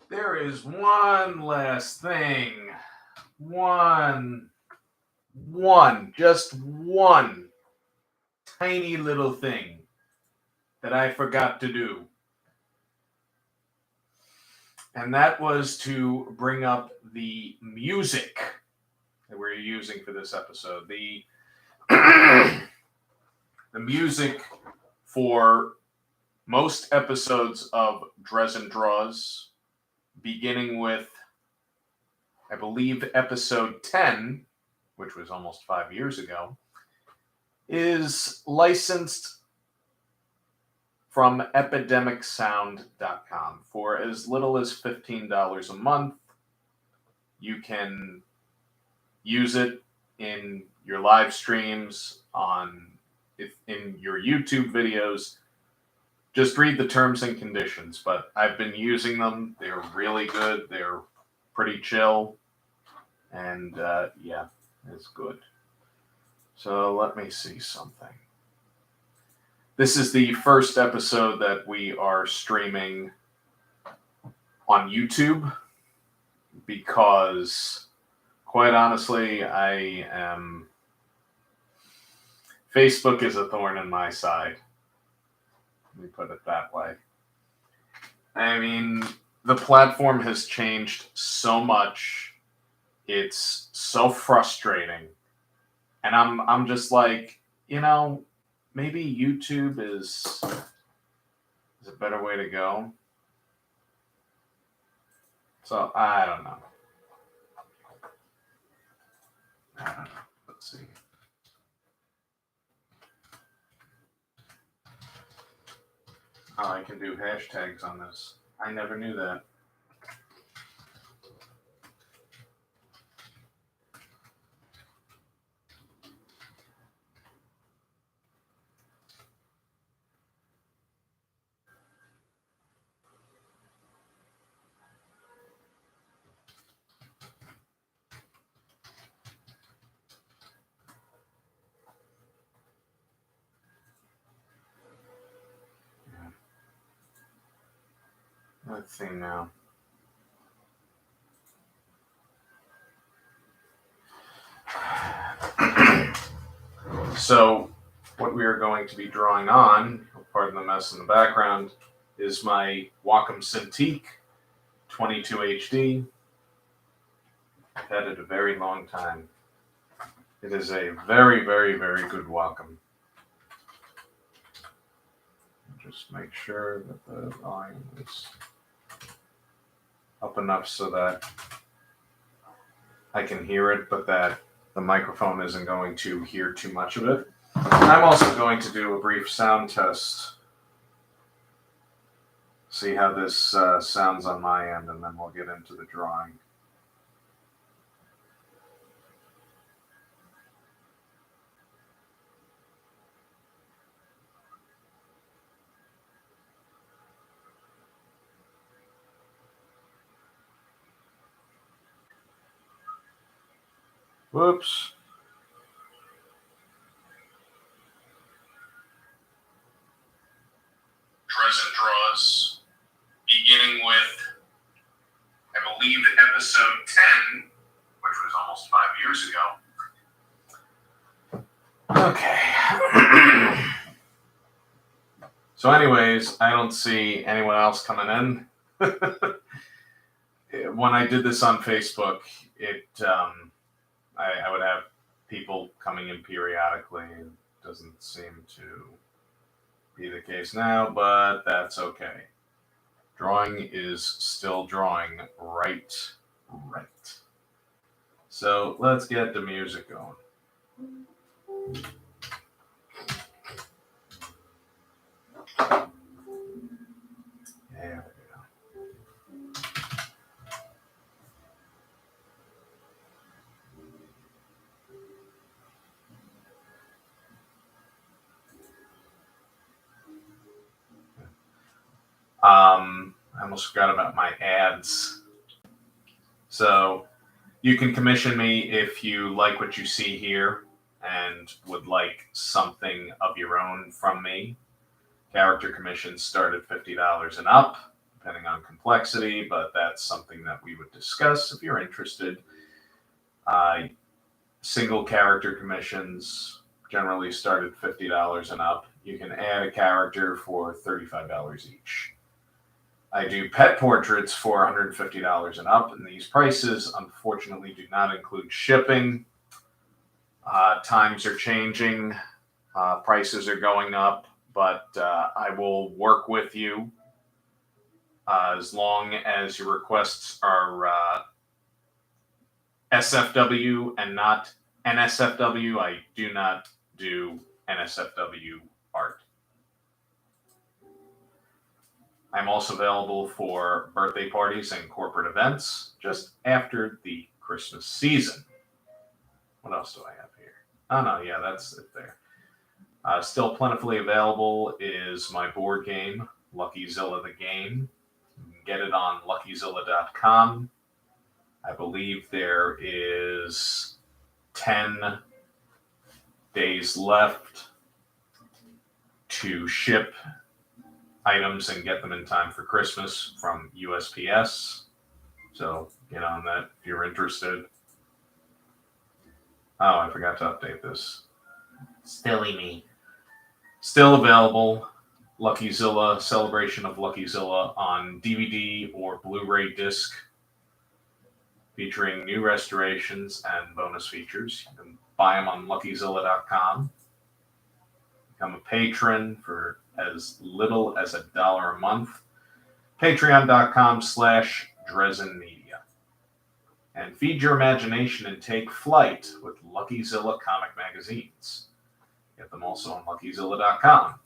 There is one last thing. Just one tiny little thing that I forgot to do. And that was to bring up the music that we're using for this episode. The the music for most episodes of Drezen Draws, beginning with, I believe, episode 10, which was almost 5 years ago, is licensed from epidemicsound.com. For as little as $15 a month, you can use it in your live streams, in your YouTube videos. Just read the terms and conditions, but I've been using them. They're really good. They're pretty chill, and yeah, it's good. So let me see something. This is the first episode that we are streaming on YouTube because, quite honestly, Facebook is a thorn in my side. Let me put it that way. I mean, the platform has changed so much. It's so frustrating. And I'm just like, maybe YouTube is a better way to go. So I don't know. Let's see. Oh, I can do hashtags on this. I never knew that. Let's see now. So, what we are going to be drawing on, pardon the mess in the background, is my Wacom Cintiq 22 HD. I've had it a very long time. It is a very, very, very good Wacom. Just make sure that the volume is up enough so that I can hear it, but that the microphone isn't going to hear too much of it. I'm also going to do a brief sound test. See how this sounds on my end, and then we'll get into the drawing. Whoops. Drezen Draws, beginning with, I believe, episode 10, which was almost 5 years ago. Okay. So anyways, I don't see anyone else coming in. When I did this on Facebook, I would have people coming in periodically. It doesn't seem to be the case now, but that's okay. Drawing is still drawing right Right. So let's get the music going. There we go. I almost forgot about my ads. So you can commission me if you like what you see here and would like something of your own from me. Character commissions start at $50 and up, depending on complexity, but that's something that we would discuss if you're interested. Single character commissions generally start at $50 and up. You can add a character for $35 each. I do pet portraits for $150 and up, and these prices unfortunately do not include shipping. Times are changing, prices are going up, but I will work with you as long as your requests are SFW and not NSFW. I do not do NSFW art. I'm also available for birthday parties and corporate events just after the Christmas season. What else do I have here? Oh, no, yeah, that's it there. Still plentifully available is my board game, Luckyzilla the Game. You can get it on luckyzilla.com. I believe there is 10 days left to ship items and get them in time for Christmas from USPS. So get on that if you're interested. Oh, I forgot to update this. Silly me. Still available, Luckyzilla, Celebration of Luckyzilla on DVD or Blu-ray disc, featuring new restorations and bonus features. You can buy them on luckyzilla.com. Become a patron for as little as $1 a month. Patreon.com/Drezen Media. And feed your imagination and take flight with Luckyzilla comic magazines. Get them also on luckyzilla.com.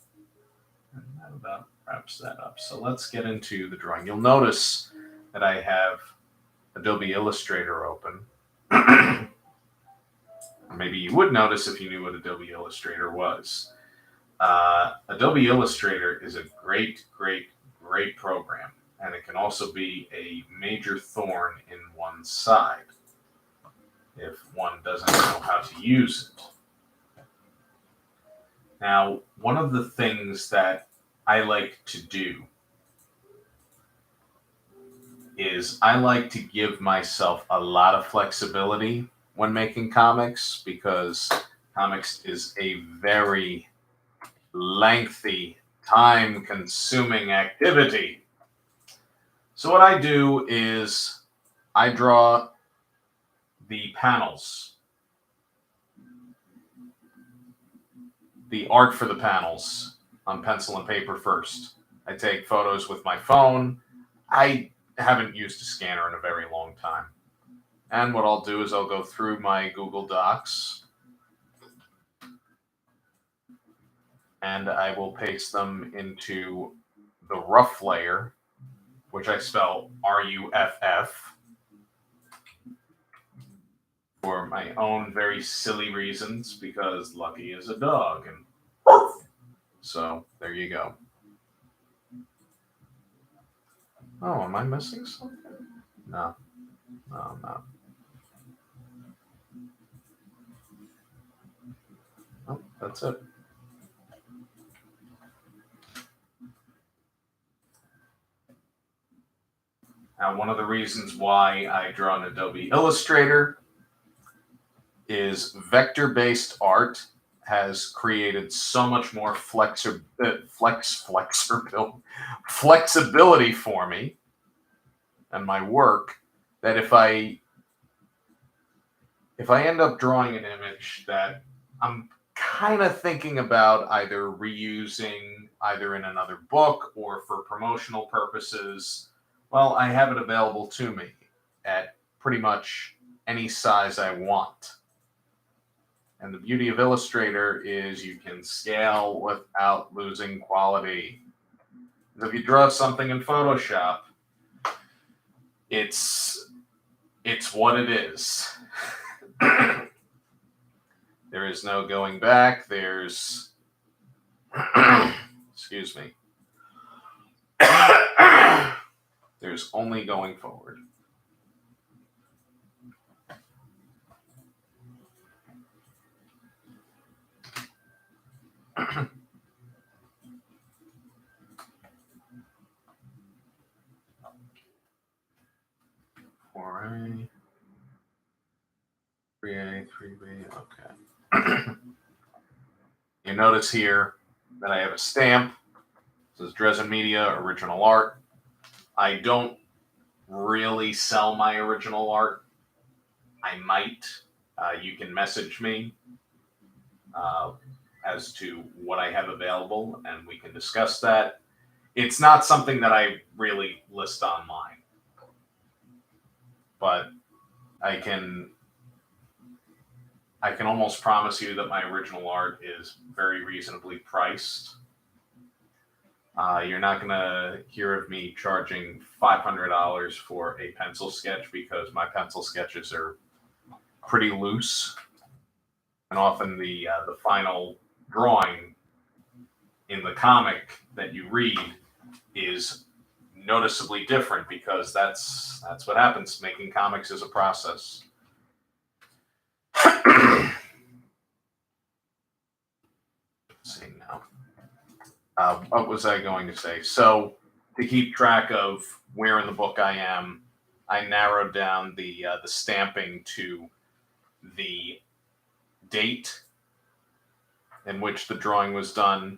And that about wraps that up. So let's get into the drawing. You'll notice that I have Adobe Illustrator open. Maybe you would notice if you knew what Adobe Illustrator was. Adobe Illustrator is a great program, and it can also be a major thorn in one's side if one doesn't know how to use it. Now, one of the things that I like to do is I like to give myself a lot of flexibility when making comics, because comics is a very lengthy, time-consuming activity. So what I do is I draw the panels, the art for the panels on pencil and paper first. I take photos with my phone. I haven't used a scanner in a very long time. And what I'll do is I'll go through my Google Docs and I will paste them into the rough layer, which I spell RUFF, for my own very silly reasons, because Lucky is a dog. And so there you go. Oh, am I missing something? No, I'm not. Oh, that's it. Now, one of the reasons why I draw in Adobe Illustrator is vector-based art has created so much more flexibility for me and my work, that if I end up drawing an image that I'm kind of thinking about either reusing either in another book or for promotional purposes, well, I have it available to me at pretty much any size I want. And the beauty of Illustrator is you can scale without losing quality. If you draw something in Photoshop, it's what it is. There is no going back. There's excuse me. There's only going forward. Four A, 3A, 3B, okay. You notice here that I have a stamp. It says Drezen Media, original art. I don't really sell my original art. I might. You can message me as to what I have available, and we can discuss that. It's not something that I really list online, but I can almost promise you that my original art is very reasonably priced. You're not going to hear of me charging $500 for a pencil sketch because my pencil sketches are pretty loose, and often the final drawing in the comic that you read is noticeably different because that's what happens. Making comics is a process. Let's see now. What was I going to say? So to keep track of where in the book I am, I narrowed down the stamping to the date in which the drawing was done,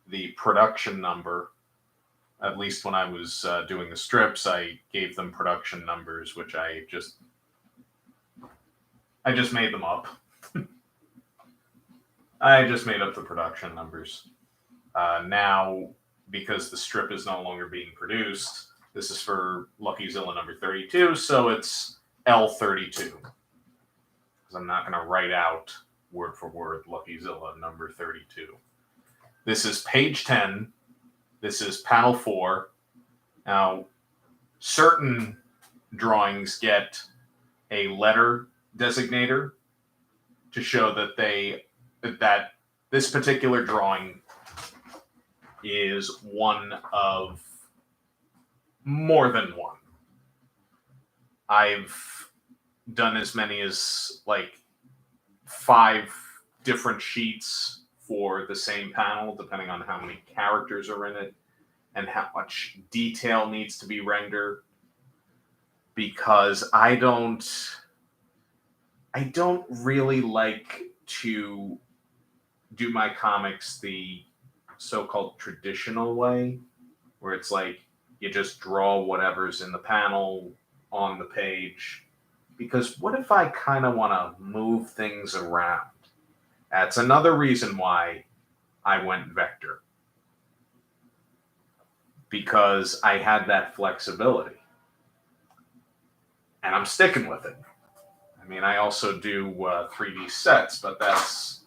the production number. At least when I was doing the strips, I gave them production numbers, which I just made them up. I just made up the production numbers. Now, because the strip is no longer being produced, this is for Luckyzilla number 32, so it's L32. Because I'm not going to write out word for word Luckyzilla number 32. This is page 10. This is panel 4. Now, certain drawings get a letter designator to show that that this particular drawing is one of more than one. I've done as many as like 5 different sheets for the same panel, depending on how many characters are in it and how much detail needs to be rendered, because I don't really like to do my comics the so-called traditional way, where it's like you just draw whatever's in the panel on the page. Because what if I kind of want to move things around? That's another reason why I went vector, because I had that flexibility, and I'm sticking with it. I mean, I also do 3D sets, but that's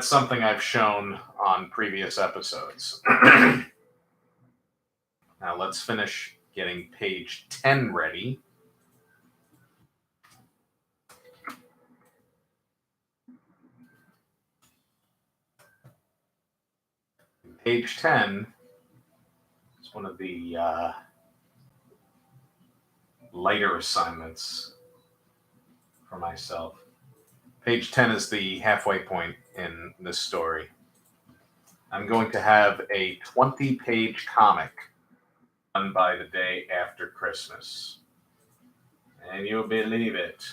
something I've shown on previous episodes. Now let's finish getting page 10 ready. Page 10 is one of the lighter assignments for myself. Page 10 is the halfway point in this story. I'm going to have a 20-page comic done by the day after Christmas. And you'll believe it,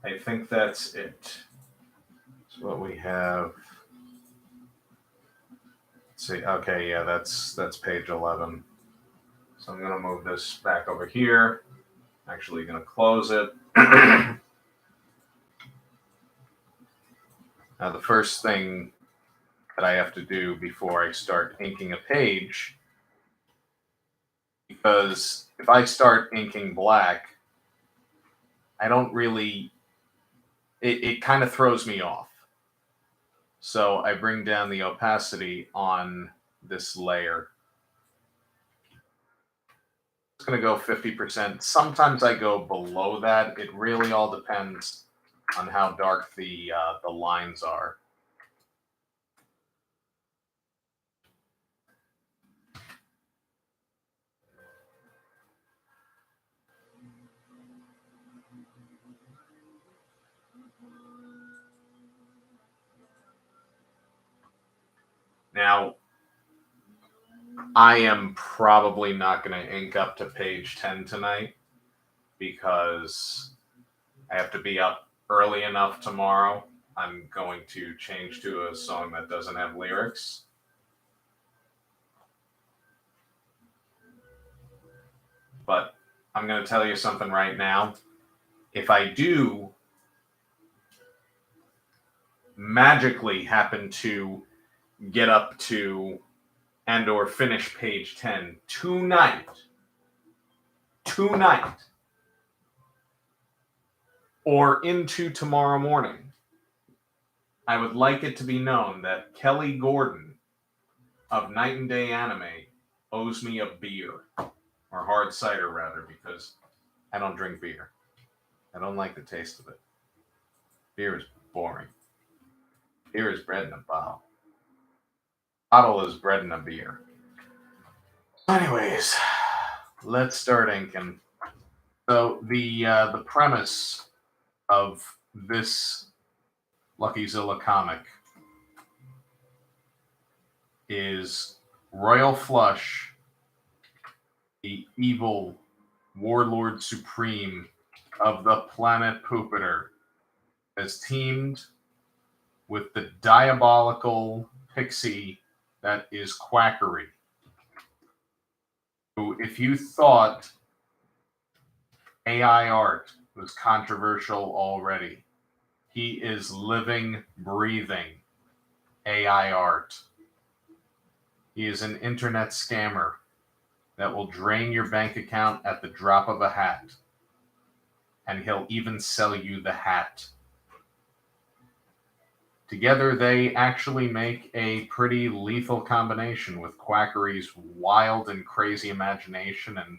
I think that's it. what we have. Let's see. Okay, yeah, that's page 11. So I'm going to move this back over here. Actually going to close it. Now, the first thing that I have to do before I start inking a page, because if I start inking black, I don't really, it kind of throws me off. So I bring down the opacity on this layer. It's going to go 50%. Sometimes I go below that. It really all depends on how dark the lines are. Now, I am probably not going to ink up to page 10 tonight because I have to be up early enough tomorrow. I'm going to change to a song that doesn't have lyrics. But I'm going to tell you something right now. If I do magically happen to get up to and or finish page 10 tonight, or into tomorrow morning, I would like it to be known that Kelly Gordon of Night and Day Anime owes me a beer, or hard cider rather, because I don't drink beer. I don't like the taste of it. Beer is boring. Beer is bread in a bottle. Bottle is bread in a beer. Anyways, let's start inking. So the premise of this Luckyzilla comic is Royal Flush, the evil warlord supreme of the planet Pupiter, has teamed with the diabolical pixie that is Quackery, who, if you thought AI art was controversial already, he is living, breathing AI art. He is an internet scammer that will drain your bank account at the drop of a hat. And he'll even sell you the hat. Together, they actually make a pretty lethal combination with Quackery's wild and crazy imagination and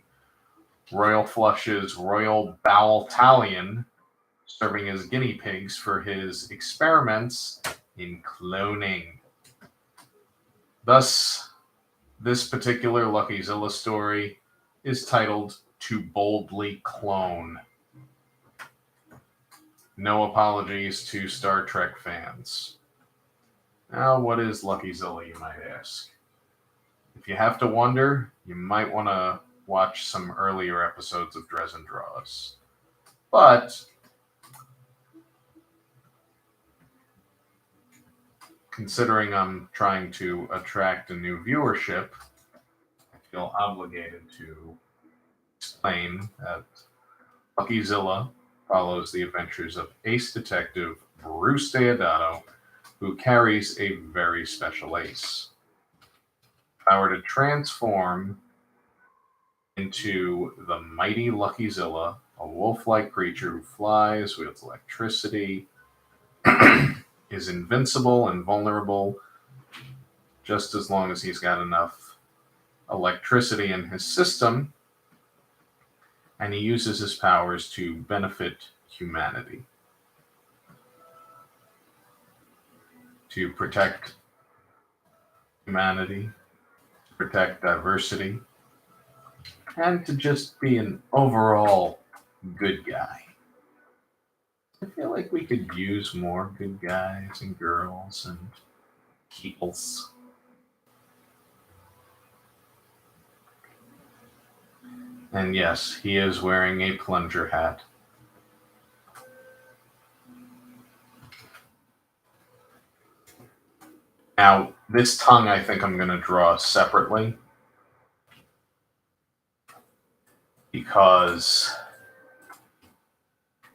Royal Flush's Royal Bowel-talion serving as guinea pigs for his experiments in cloning. Thus, this particular Luckyzilla story is titled To Boldly Clone. No apologies to Star Trek fans. Now, what is Luckyzilla, you might ask? If you have to wonder, you might want to watch some earlier episodes of Drezen Draws. But considering I'm trying to attract a new viewership, I feel obligated to explain that Luckyzilla follows the adventures of ace detective Bruce Deodato, who carries a very special ace. Power to transform into the mighty Luckyzilla, a wolf-like creature who flies, wields electricity, is invincible and vulnerable just as long as he's got enough electricity in his system, and he uses his powers to benefit humanity, to protect humanity, to protect diversity, and to just be an overall good guy. I feel like we could use more good guys and girls and peoples. And yes, he is wearing a plunger hat. Now, this tongue I think I'm going to draw separately because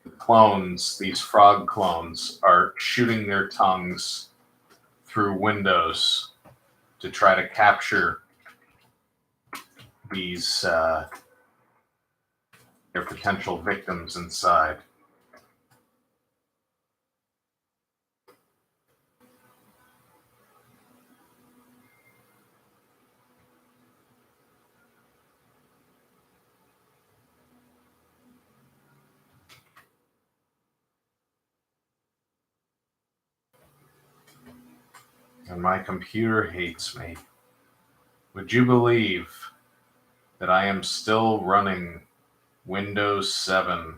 the clones, these frog clones, are shooting their tongues through windows to try to capture these their potential victims inside. And my computer hates me. Would you believe that I am still running Windows 7?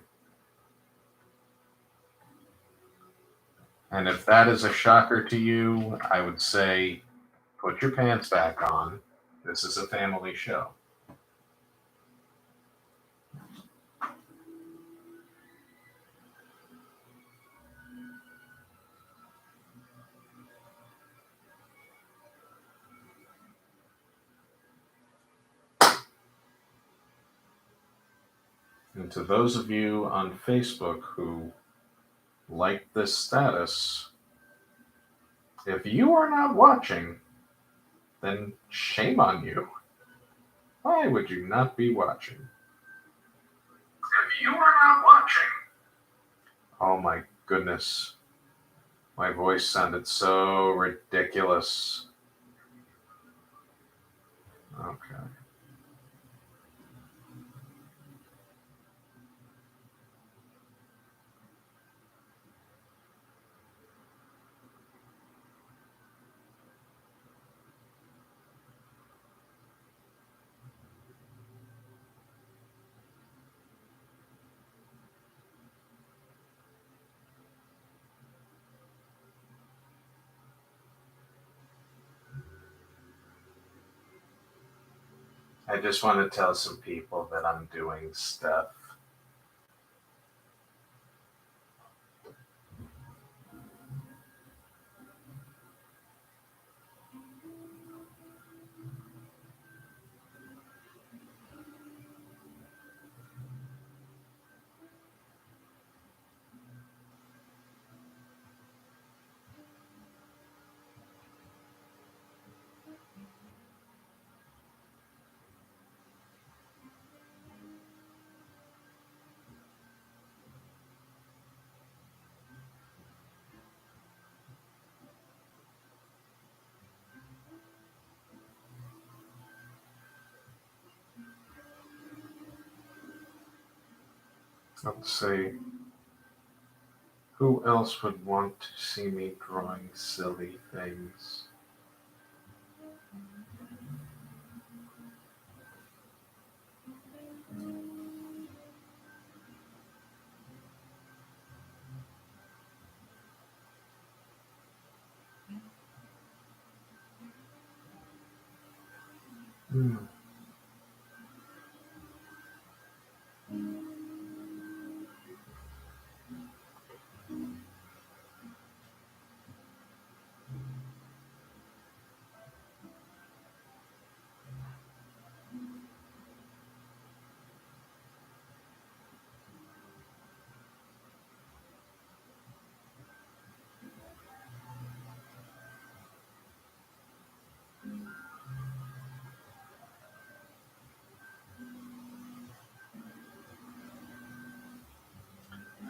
And if that is a shocker to you, I would say put your pants back on. This is a family show. And to those of you on Facebook who like this status, if you are not watching, then shame on you. Why would you not be watching? If you are not watching. Oh my goodness. My voice sounded so ridiculous. Okay. I just want to tell some people that I'm doing stuff. Let's see. Who else would want to see me drawing silly things?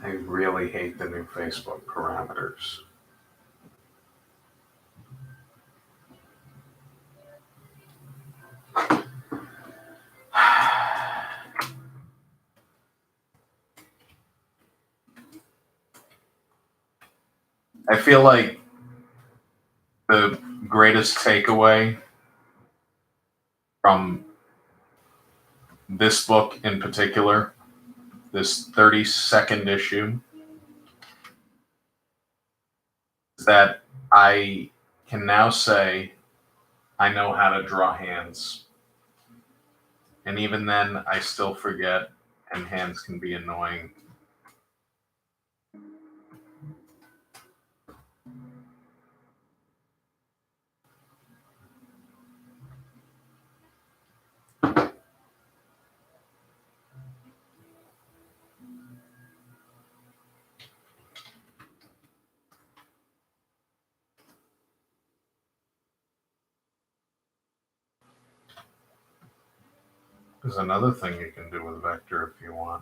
I really hate the new Facebook parameters. I feel like the greatest takeaway from this book in particular, this 32nd issue, is that I can now say I know how to draw hands. And even then, I still forget, and hands can be annoying. There's another thing you can do with vector if you want.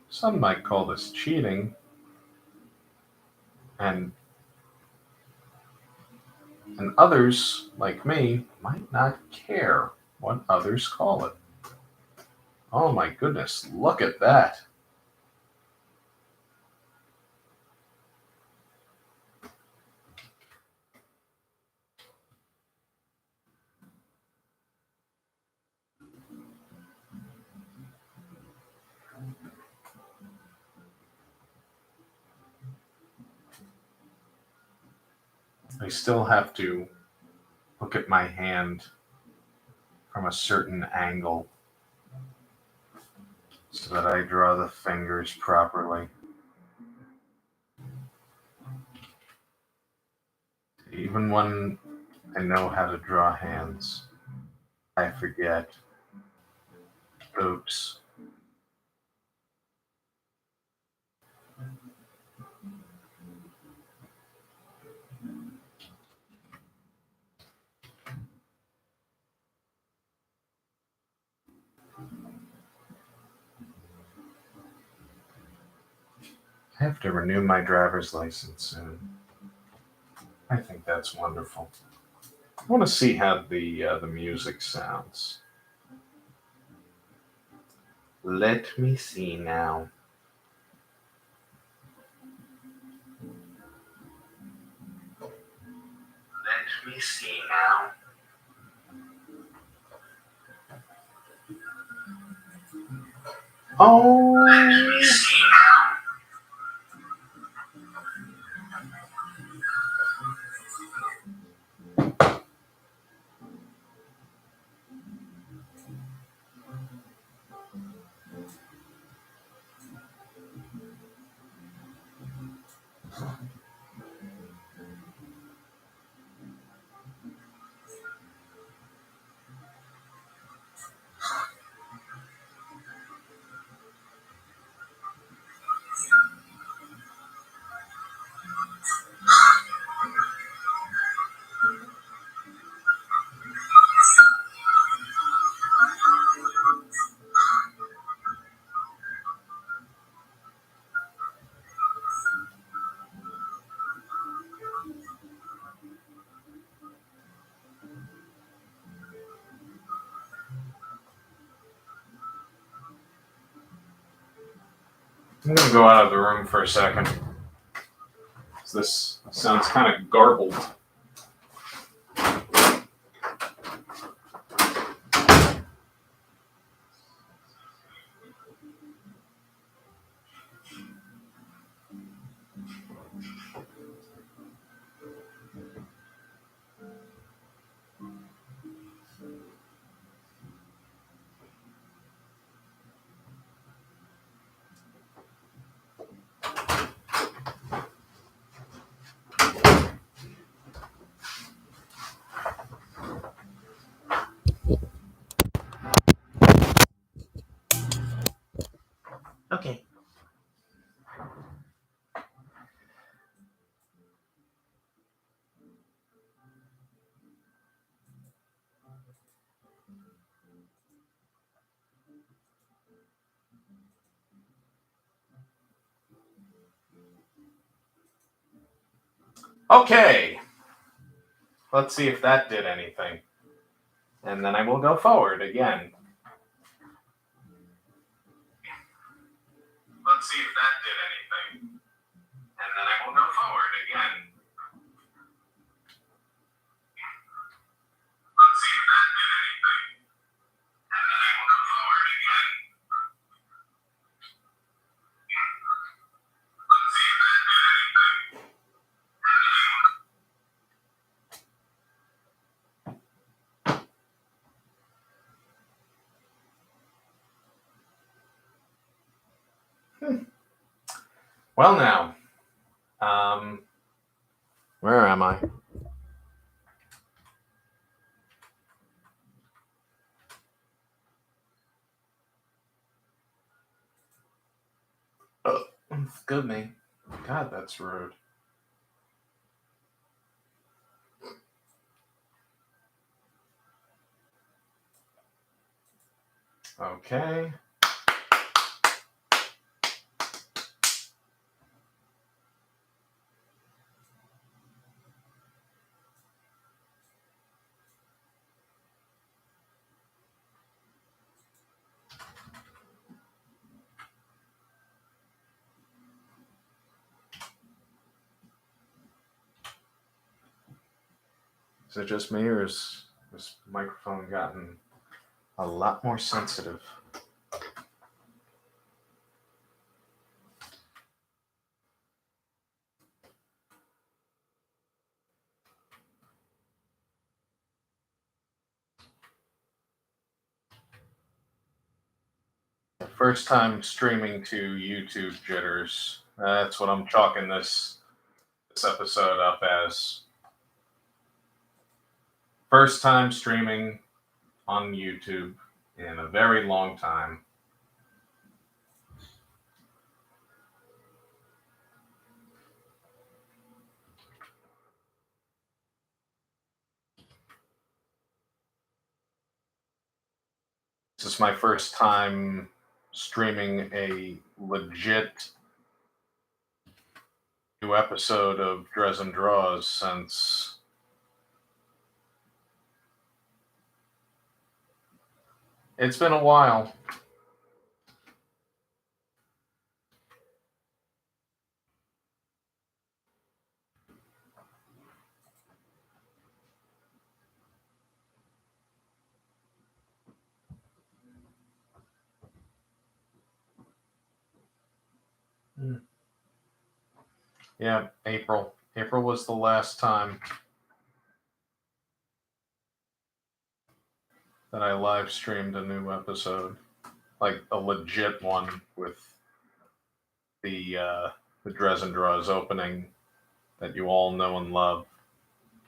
Some might call this cheating, and others, like me, might not care what others call it. Oh my goodness, look at that. I still have to look at my hand from a certain angle so that I draw the fingers properly. Even when I know how to draw hands, I forget. Oops. I have to renew my driver's license soon. I think that's wonderful. I want to see how the music sounds. Let me see now. Let me see now. Oh, let me see now. I'm going to go out of the room for a second. This sounds kind of garbled. Okay. Okay. Let's see if that did anything. And then I will go forward again. Let's see if that did anything. And then I will go forward again. Let's see if that did anything. And then I will go forward again. Let's see if that did anything. And then I will... Well, now, where am I? Oh, good me. God, that's rude. Okay. Is it just me, or has this microphone gotten a lot more sensitive? First time streaming to YouTube jitters. That's what I'm chalking this episode up as. First time streaming on YouTube in a very long time. This is my first time streaming a legit new episode of Drezen Draws since it's been a while. Yeah, April. April was the last time that I live streamed a new episode, like a legit one with the Drezen Draws opening that you all know and love,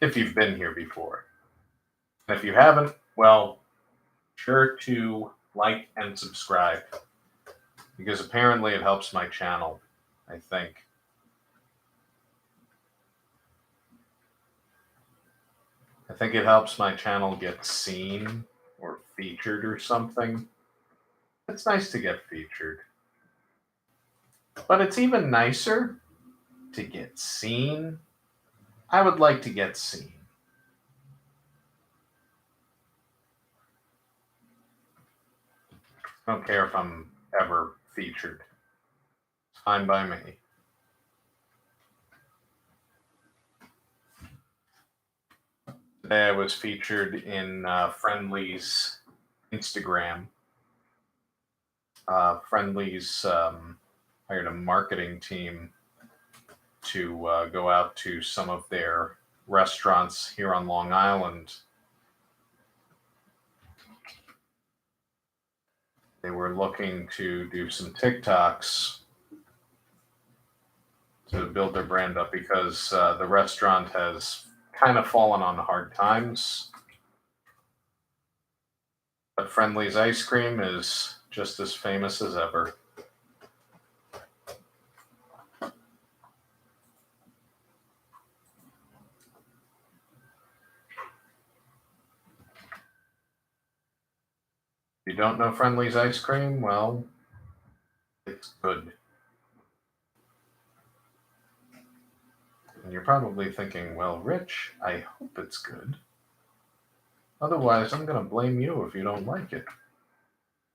if you've been here before. And if you haven't, well, sure to like and subscribe, because apparently it helps my channel, I think. I think it helps my channel get seen or featured or something. It's nice to get featured. But it's even nicer to get seen. I would like to get seen. I don't care if I'm ever featured. It's fine by me. Today I was featured in Friendly's Instagram. Friendly's hired a marketing team to go out to some of their restaurants here on Long Island. They were looking to do some TikToks to build their brand up because the restaurant has kind of fallen on hard times. But Friendly's ice cream is just as famous as ever. If you don't know Friendly's ice cream, well, it's good. And you're probably thinking, well, Rich, I hope it's good. Otherwise, I'm going to blame you if you don't like it.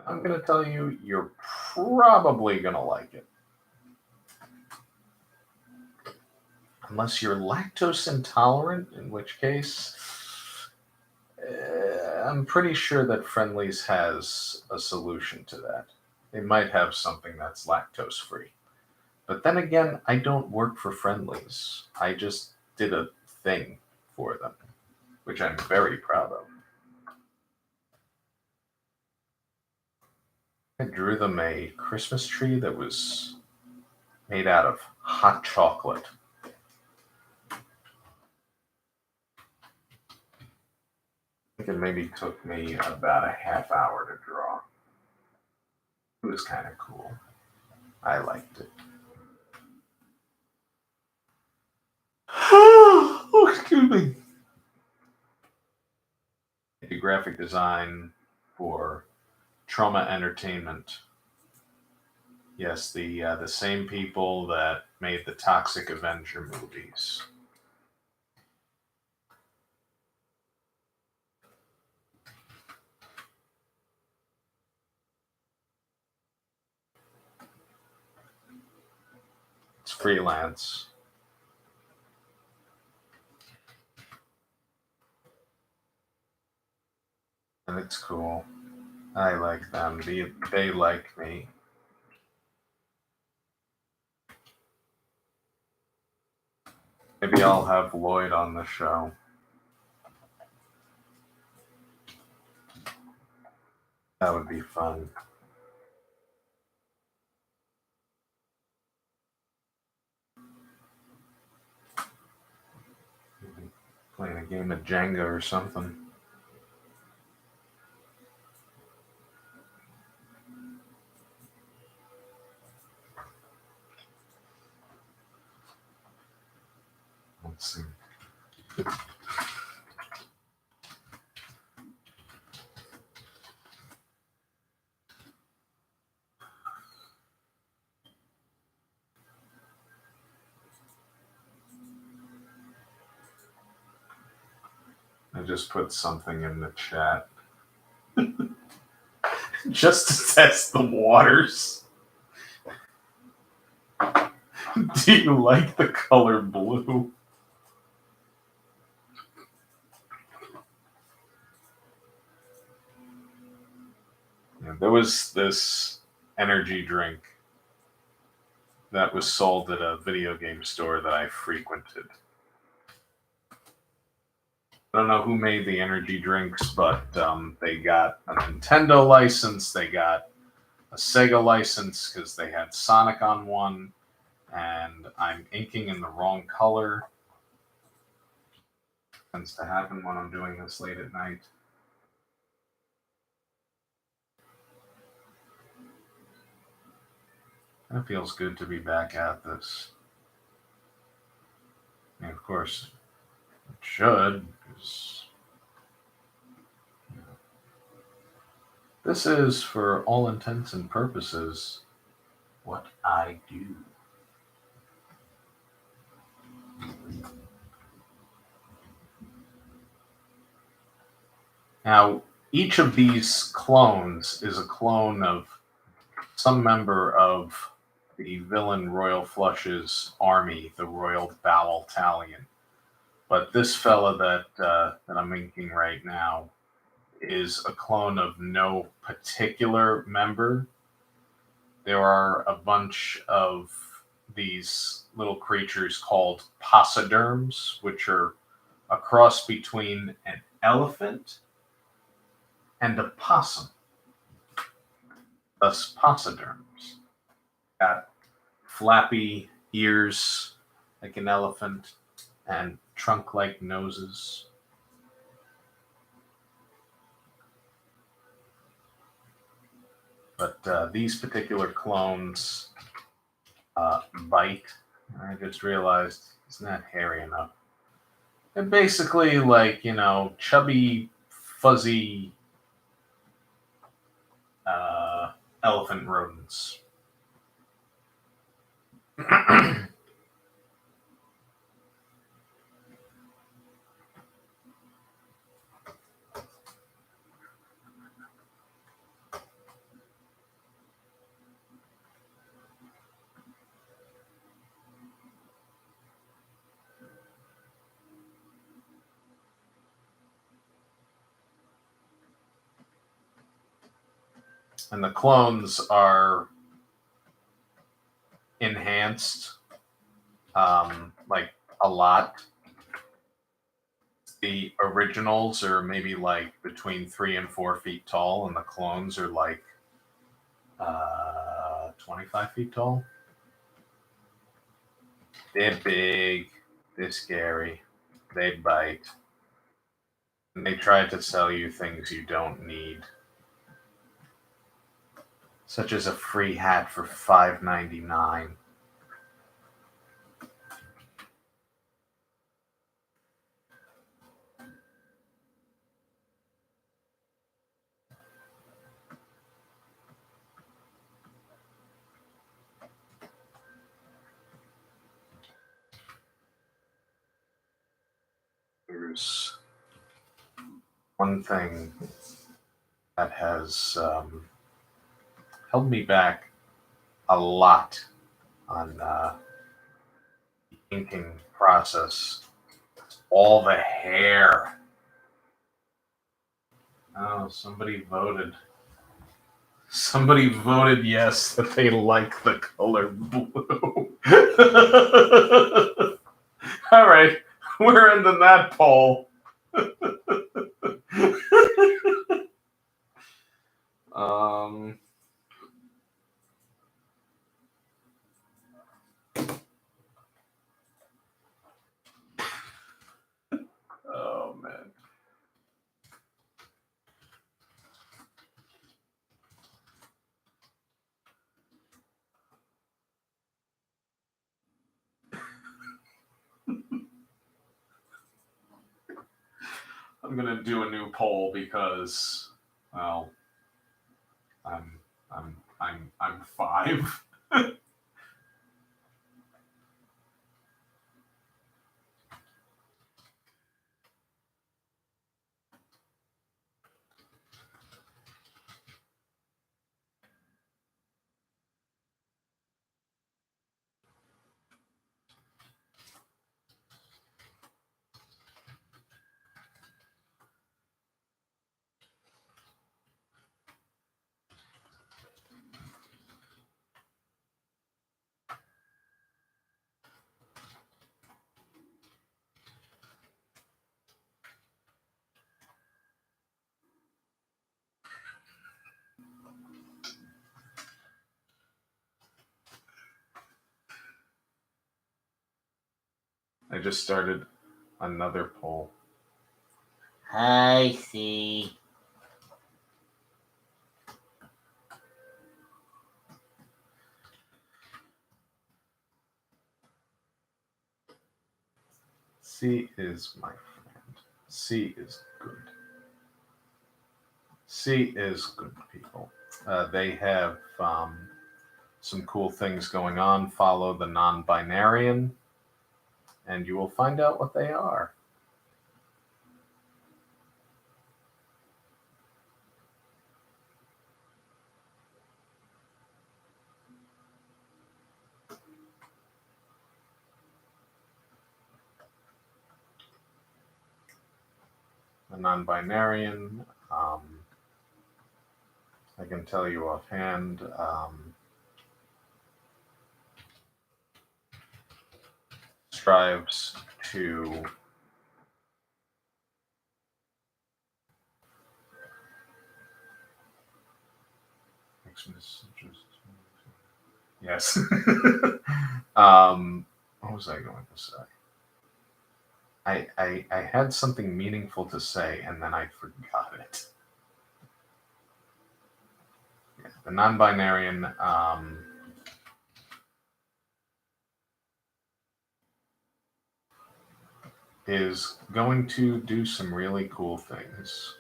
I'm going to tell you, you're probably going to like it. Unless you're lactose intolerant, in which case, I'm pretty sure that Friendly's has a solution to that. They might have something that's lactose free. But then again, I don't work for Friendly's. I just did a thing for them, which I'm very proud of. I drew them a Christmas tree that was made out of hot chocolate. I think it maybe took me about a half hour to draw. It was kind of cool. I liked it. Oh, excuse me. I did graphic design for Trauma Entertainment. Yes, the same people that made the Toxic Avenger movies. It's freelance. And it's cool. I like them. They like me. Maybe I'll have Lloyd on the show. That would be fun. Maybe playing a game of Jenga or something. Let's see. I just put something in the chat. Just to test the waters. Do you like the color blue? Yeah, there was this energy drink that was sold at a video game store that I frequented. I don't know who made the energy drinks, but they got a Nintendo license, they got a Sega license because they had Sonic on one, and I'm inking in the wrong color. Tends to happen when I'm doing this late at night. It feels good to be back at this. And of course, it should, because this is, for all intents and purposes, what I do. Now, each of these clones is a clone of some member of the villain Royal Flush's army, the Royal Bowel Battalion. But this fella that I'm inking right now is a clone of no particular member. There are a bunch of these little creatures called pachyderms, which are a cross between an elephant and a possum. Thus, pachyderms. Got flappy ears like an elephant and trunk-like noses. But these particular clones bite. I just realized it's not hairy enough. They're basically like, chubby, fuzzy elephant rodents. And the clones are enhanced, like a lot. The originals are maybe like between 3 and 4 feet tall, and the clones are like 25 feet tall. They're big, they're scary, they bite, and they try to sell you things you don't need, such as a free hat for $5.99. there's one thing that has held me back a lot on the inking process. All the hair. Oh, somebody voted. Somebody voted yes that they like the color blue. All right, we're ending that poll. um. Oh man. I'm gonna do a new poll because, well, I'm 5. I just started another poll. I see. C is my friend. C is good. C is good, people. They have some cool things going on. Follow the non-binarian, and you will find out what they are. The non-binarian, I can tell you offhand, strives to yes. What was I going to say? I had something meaningful to say and then I forgot it. Yeah, the non-binarian is going to do some really cool things.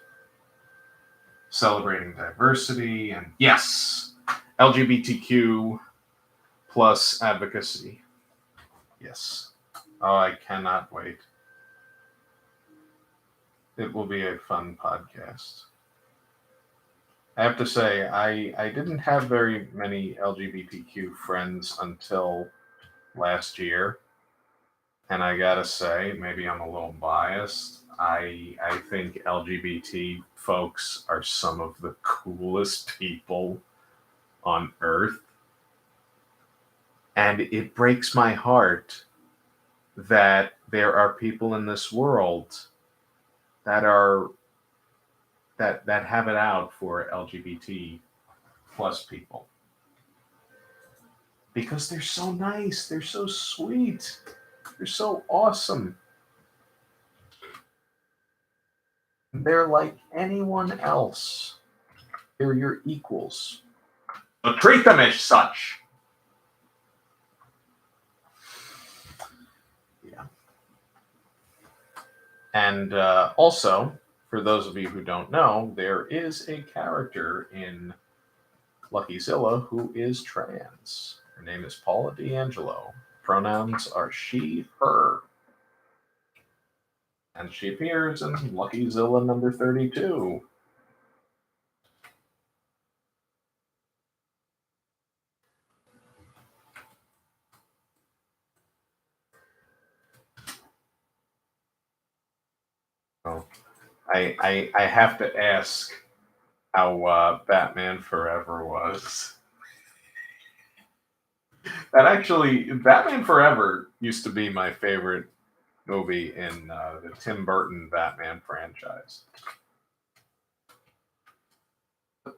Celebrating diversity and, yes, LGBTQ plus advocacy. Yes. Oh, I cannot wait. It will be a fun podcast. I have to say, I didn't have very many LGBTQ friends until last year. And I gotta say, maybe I'm a little biased. I think LGBT folks are some of the coolest people on earth. And it breaks my heart that there are people in this world that are that have it out for LGBT plus people. Because they're so nice, they're so sweet, they're so awesome. They're like anyone else. They're your equals. But treat them as such. Yeah. And also, for those of you who don't know, there is a character in Luckyzilla who is trans. Her name is Paula D'Angelo. Pronouns are she, her. And she appears in Luckyzilla number 32. Oh, I have to ask how Batman Forever was. That actually, Batman Forever used to be my favorite movie in the Tim Burton Batman franchise.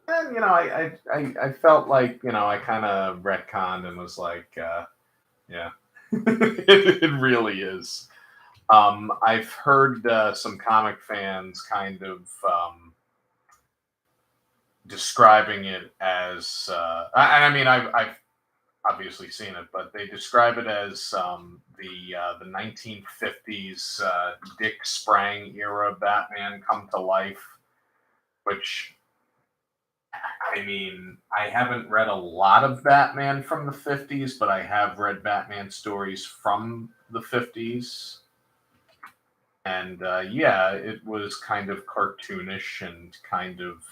And I felt like I kind of retconned and was like, yeah, it really is. I've heard some comic fans kind of describing it as, I mean, I've obviously seen it, but they describe it as the 1950s Dick Sprang era Batman come to life, which I mean, I haven't read a lot of Batman from the 50s, but I have read Batman stories from the 50s. And yeah, it was kind of cartoonish and kind of,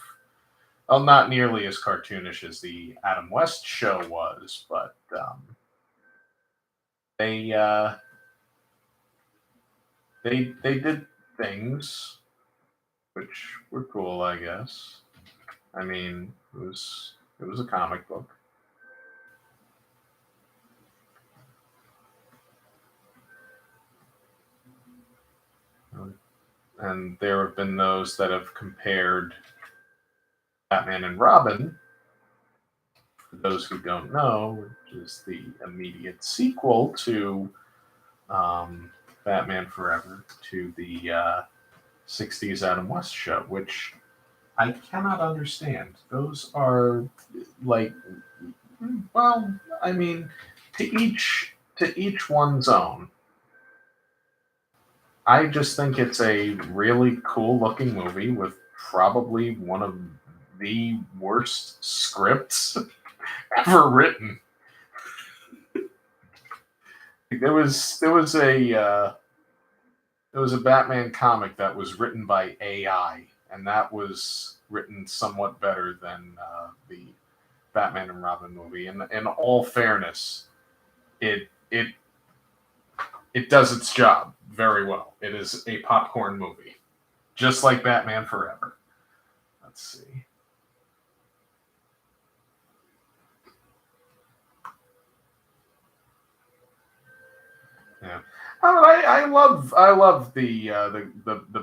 well, not nearly as cartoonish as the Adam West show was, but they they did things which were cool, I guess. I mean, it was a comic book. And there have been those that have compared Batman and Robin, for those who don't know, which is the immediate sequel to um, Batman Forever, to the 60s Adam West show, which I cannot understand. Those are like, well, I mean, to each one's own. I just think it's a really cool looking movie with probably one of the worst scripts ever written. There was a Batman comic that was written by AI, and that was written somewhat better than the Batman and Robin movie. And in all fairness, it it does its job very well. It is a popcorn movie, just like Batman Forever. Let's see. Yeah. I love the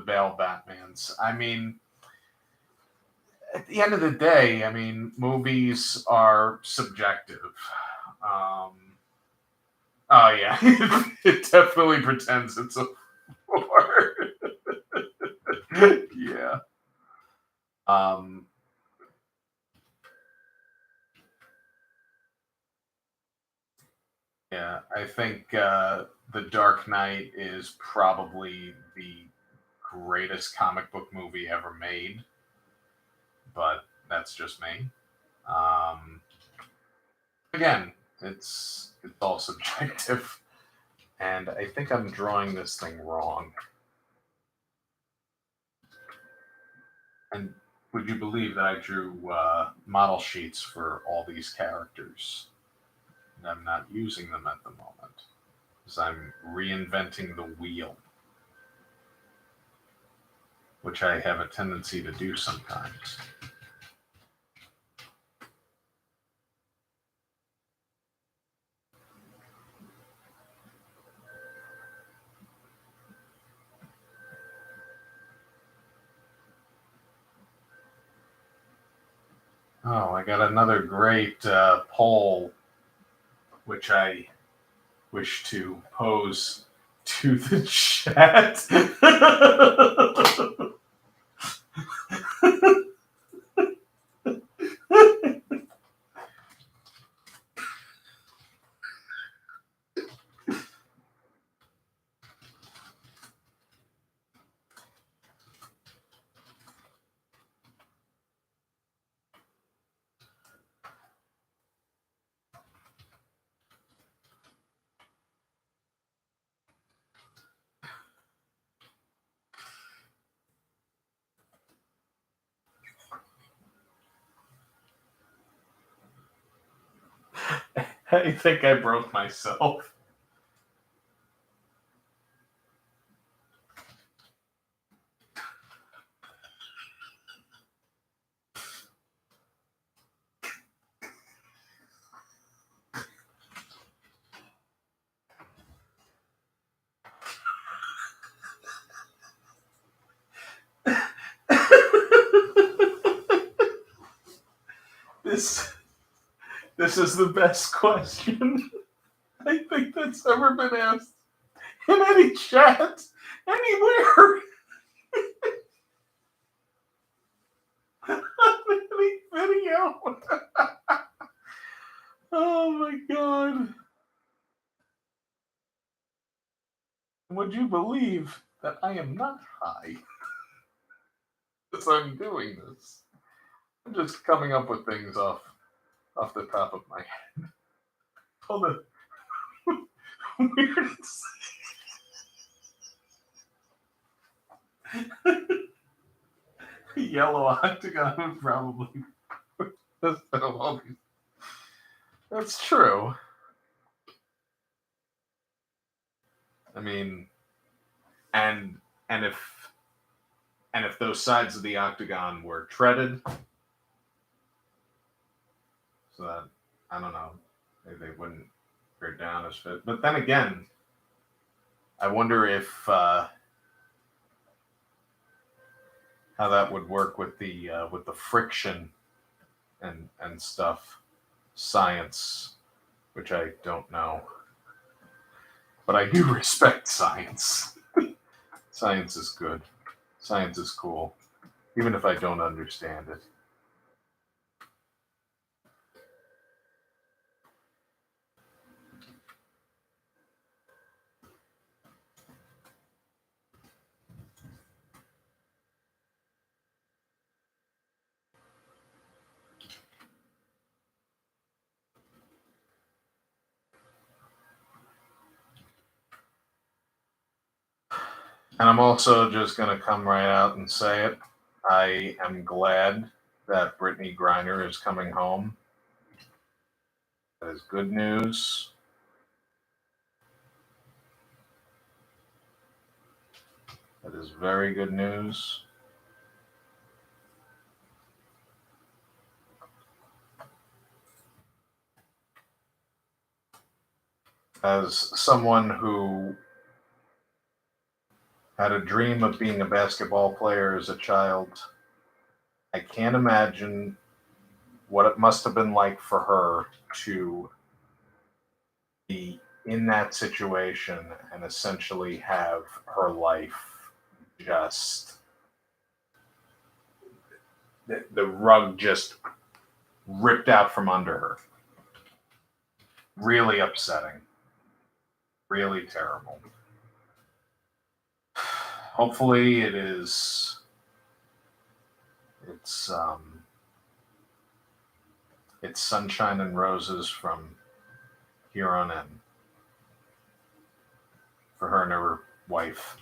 Bale Batmans. I mean, at the end of the day, I mean, movies are subjective. Um, oh yeah, it definitely pretends it's a war. Yeah. Um, yeah, I think The Dark Knight is probably the greatest comic book movie ever made, but that's just me. Um, again, it's all subjective, and I think I'm drawing this thing wrong. And would you believe that I drew model sheets for all these characters? And I'm not using them at the moment because I'm reinventing the wheel, which I have a tendency to do sometimes. Oh, I got another great poll, which I wish to pose to the chat. I think I broke myself. This is the best question I think that's ever been asked in any chat anywhere. Any video. Oh my god. Would you believe that I am not high as I'm doing this? I'm just coming up with things off the top of my head. All the weird. Yellow octagon would probably. That's true. I mean, and and if those sides of the octagon were treaded, so that I don't know, maybe they wouldn't go down as fit. But then again, I wonder if how that would work with the friction and stuff. Science, which I don't know, but I do respect science. Science is good. Science is cool, even if I don't understand it. And I'm also just going to come right out and say it. I am glad that Brittany Griner is coming home. That is good news. That is very good news. As someone who had a dream of being a basketball player as a child, I can't imagine what it must have been like for her to be in that situation and essentially have her life just the rug just ripped out from under her. Really upsetting. Really terrible. Hopefully it's sunshine and roses from here on in for her and her wife.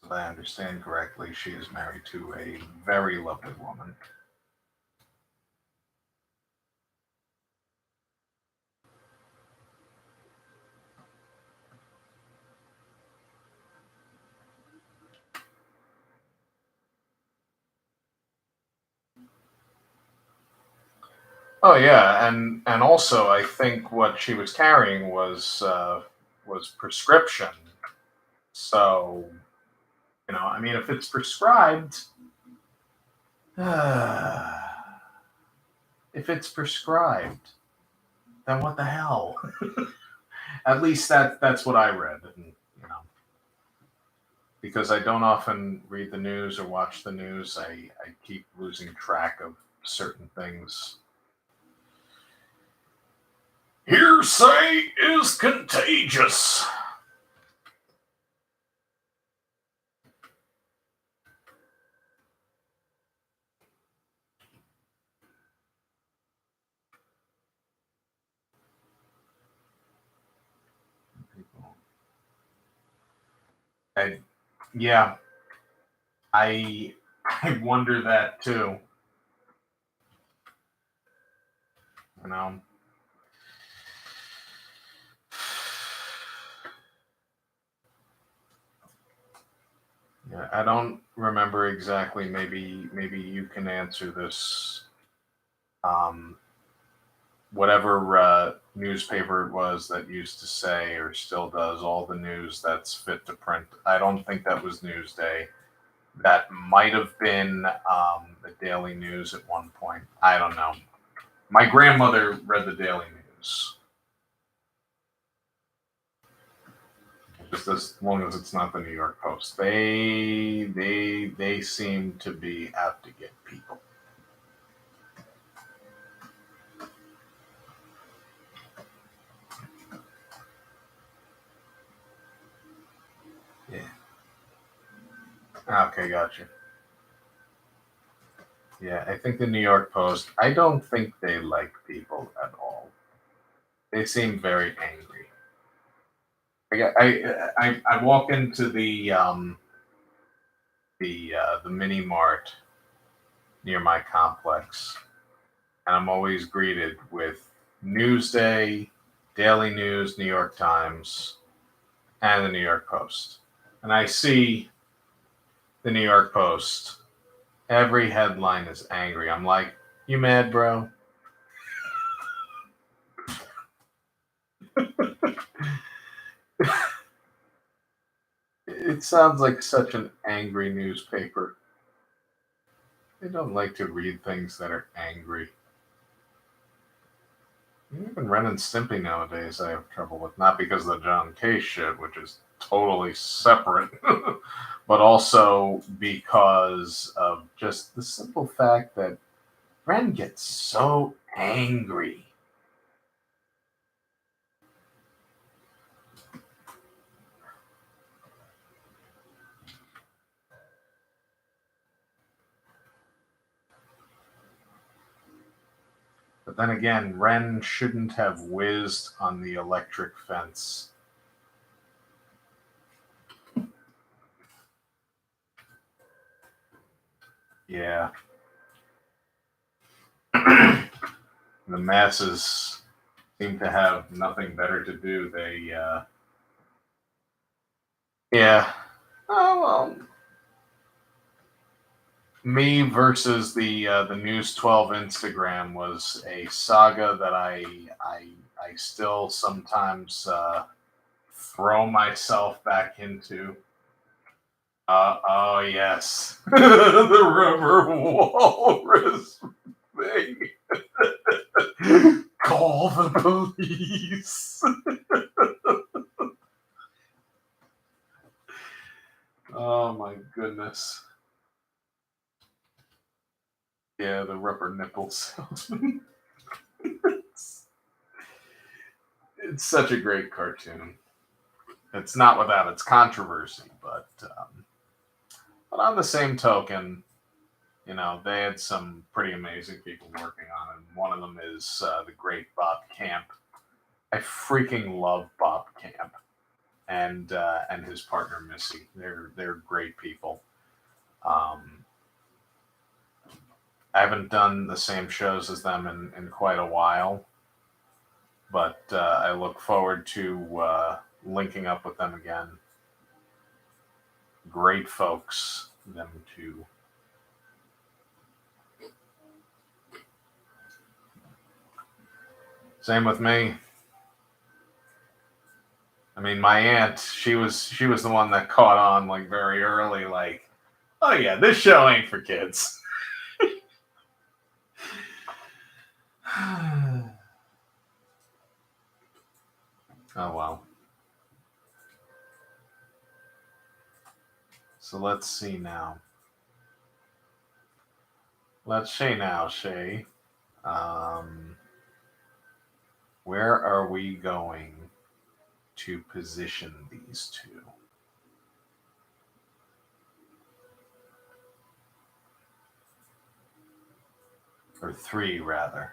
If I understand correctly, she is married to a very lovely woman. Oh yeah, and also I think what she was carrying was prescription. So I mean, if it's prescribed, if it's prescribed, then what the hell? At least that's what I read, and because I don't often read the news or watch the news, I keep losing track of certain things. Hearsay is contagious. Yeah, I I wonder that too. You know. Yeah, I don't remember exactly. Maybe you can answer this. Um, whatever newspaper it was that used to say or still does all the news that's fit to print. I don't think that was Newsday. That might have been the Daily News at one point. I don't know. My grandmother read the Daily News. Just as long as it's not the New York Post. They seem to be out to get people. Yeah. Okay, gotcha. Yeah, I think the New York Post. I don't think they like people at all. They seem very angry. I walk into the mini mart near my complex, and I'm always greeted with Newsday, Daily News, New York Times, and the New York Post. And I see the New York Post. Every headline is angry. I'm like, you mad, bro? It sounds like such an angry newspaper. I don't like to read things that are angry. Even Ren and Stimpy nowadays I have trouble with, not because of the John K shit, which is totally separate, but also because of just the simple fact that Ren gets so angry. But then again, Ren shouldn't have whizzed on the electric fence. Yeah. The masses seem to have nothing better to do. Yeah. Oh, well, me versus the News 12 Instagram was a saga that I still sometimes throw myself back into. Oh yes, the rubber walrus thing. Call the police. Oh my goodness. Yeah, the rubber nipples. It's such a great cartoon. It's not without its controversy, but on the same token, they had some pretty amazing people working on it. One of them is the great Bob Camp. I freaking love Bob Camp and his partner Missy. They're great people. Um, I haven't done the same shows as them in quite a while, but I look forward to linking up with them again. Great folks, them too. Same with me. I mean, my aunt, she was the one that caught on like very early, like, oh yeah, this show ain't for kids. Oh well. So let's see now. Let's see now, Shay. Um, where are we going to position these two? Or three, rather.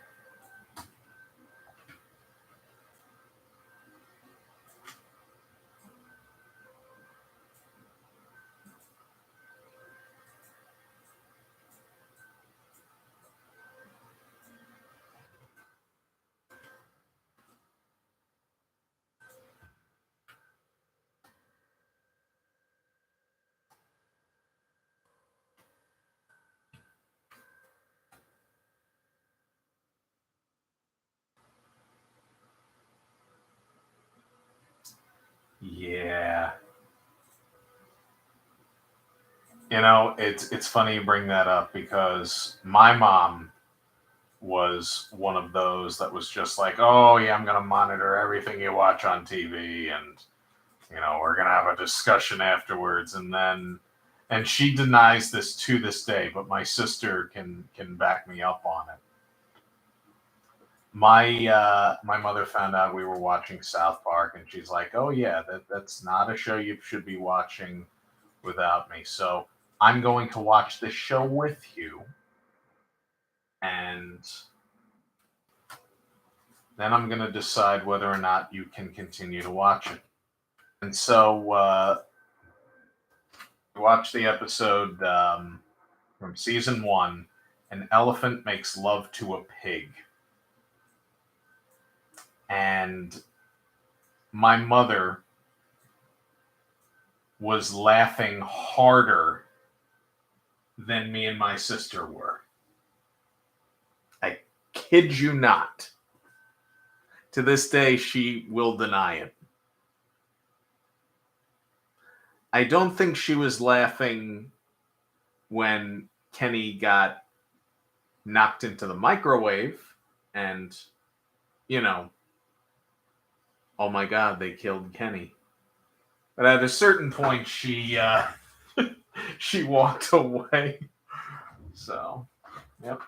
Yeah. You know, it's funny you bring that up because my mom was one of those that was just like, "Oh yeah, I'm gonna monitor everything you watch on TV, and we're gonna have a discussion afterwards." And she denies this to this day, but my sister can back me up on it. My mother found out we were watching South Park, and she's like, "Oh yeah, that's not a show you should be watching without me. So I'm going to watch this show with you, and then I'm going to decide whether or not you can continue to watch it." And so watch the episode from season one. An elephant makes love to a pig, and my mother was laughing harder than me and my sister were. I kid you not. To this day, she will deny it. I don't think she was laughing when Kenny got knocked into the microwave and, you know, oh my God, they killed Kenny. But at a certain point, she walked away. So, yep.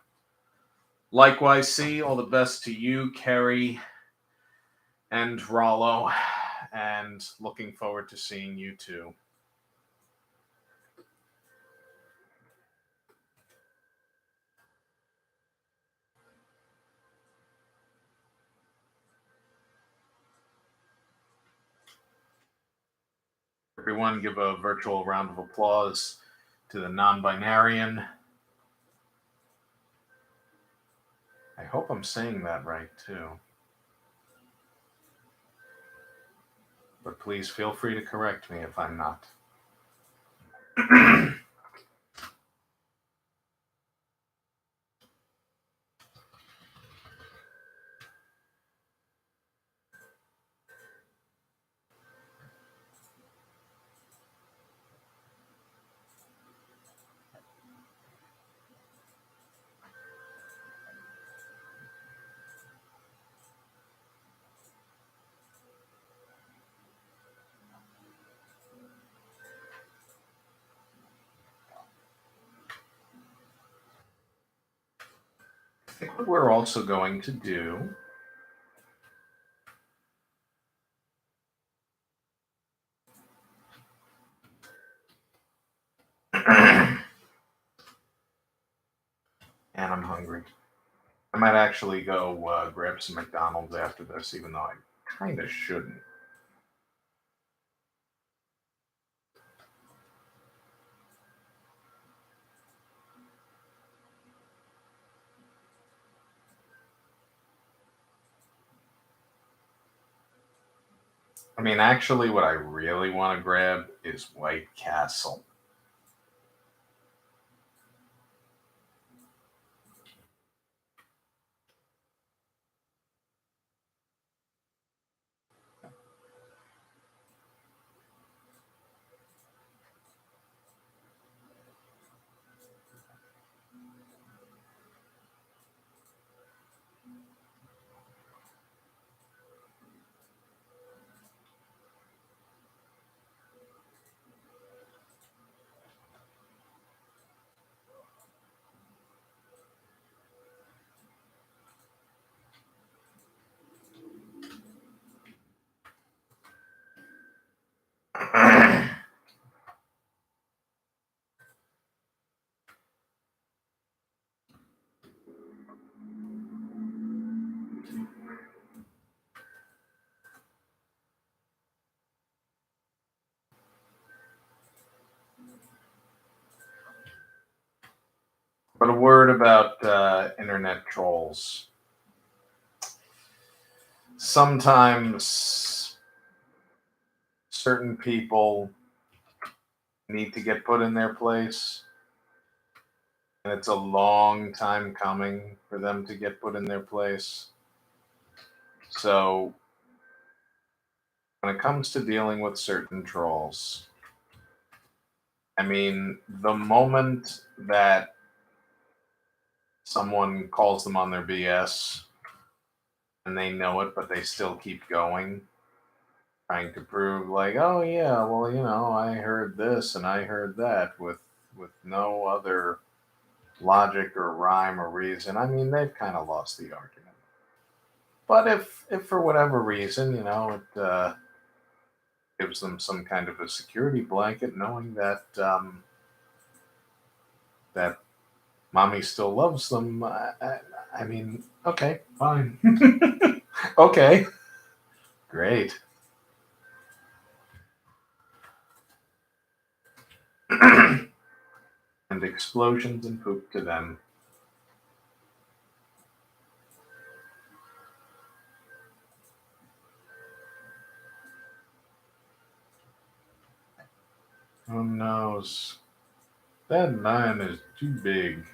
Likewise, see, all the best to you, Kerry and Rollo, and looking forward to seeing you too. Everyone, give a virtual round of applause to the non-binarian. I hope I'm saying that right too. But please feel free to correct me if I'm not. I think what we're also going to do and I'm hungry. I might actually go grab some McDonald's after this, even though I kind of shouldn't. I mean, actually, what I really want to grab is White Castle. But a word about internet trolls. Sometimes certain people need to get put in their place, and it's a long time coming for them to get put in their place. So when it comes to dealing with certain trolls, I mean, the moment that someone calls them on their BS and they know it, but they still keep going, trying to prove, like, oh yeah, well, I heard this and I heard that with no other logic or rhyme or reason. I mean, they've kind of lost the argument. But if for whatever reason, it gives them some kind of a security blanket, knowing that mommy still loves them. I mean, okay, fine. Okay, great. And explosions and poop to them. Who knows? That 9 is too big.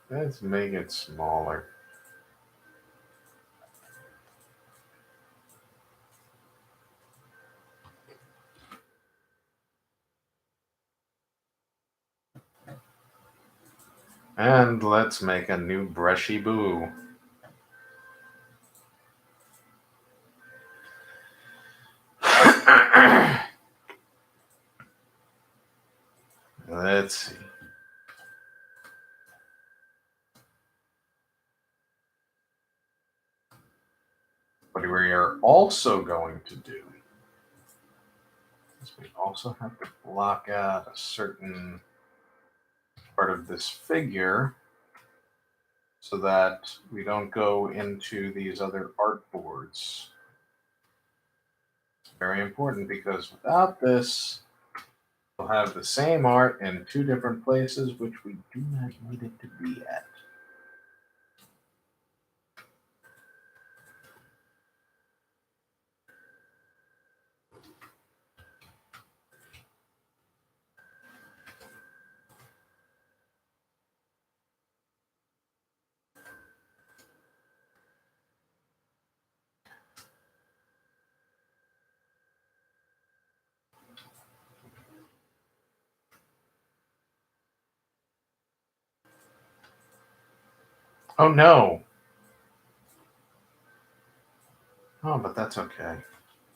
Let's make it smaller. And let's make a new brushy boo. Let's see. What we are also going to do is we also have to block out a certain part of this figure so that we don't go into these other artboards. It's very important because without this, we'll have the same art in two different places, which we do not need it to be at. Oh no! Oh, but that's okay.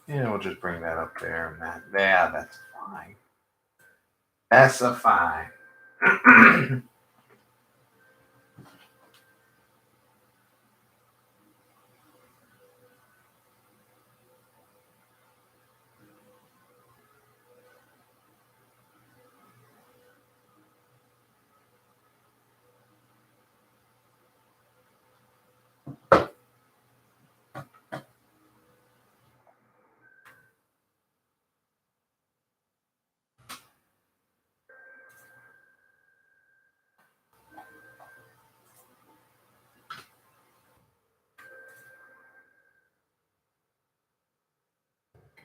Yeah, we'll just bring that up there and that. Yeah, that's fine. That's a fine.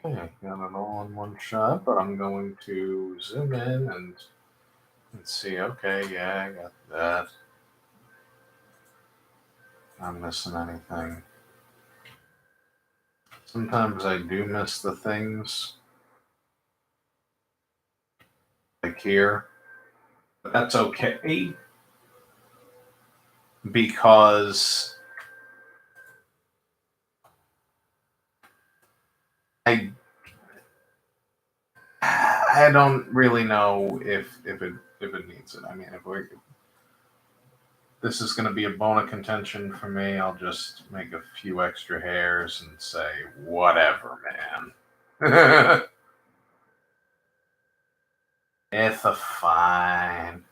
Okay, got it all in one shot, but I'm going to zoom in and let's see. Okay, yeah, I got that. Not missing anything. Sometimes I do miss the things like here, but that's okay because I I don't really know if it needs it. I mean, if this is going to be a bone of contention for me, I'll just make a few extra hairs and say whatever, man. It's a fine.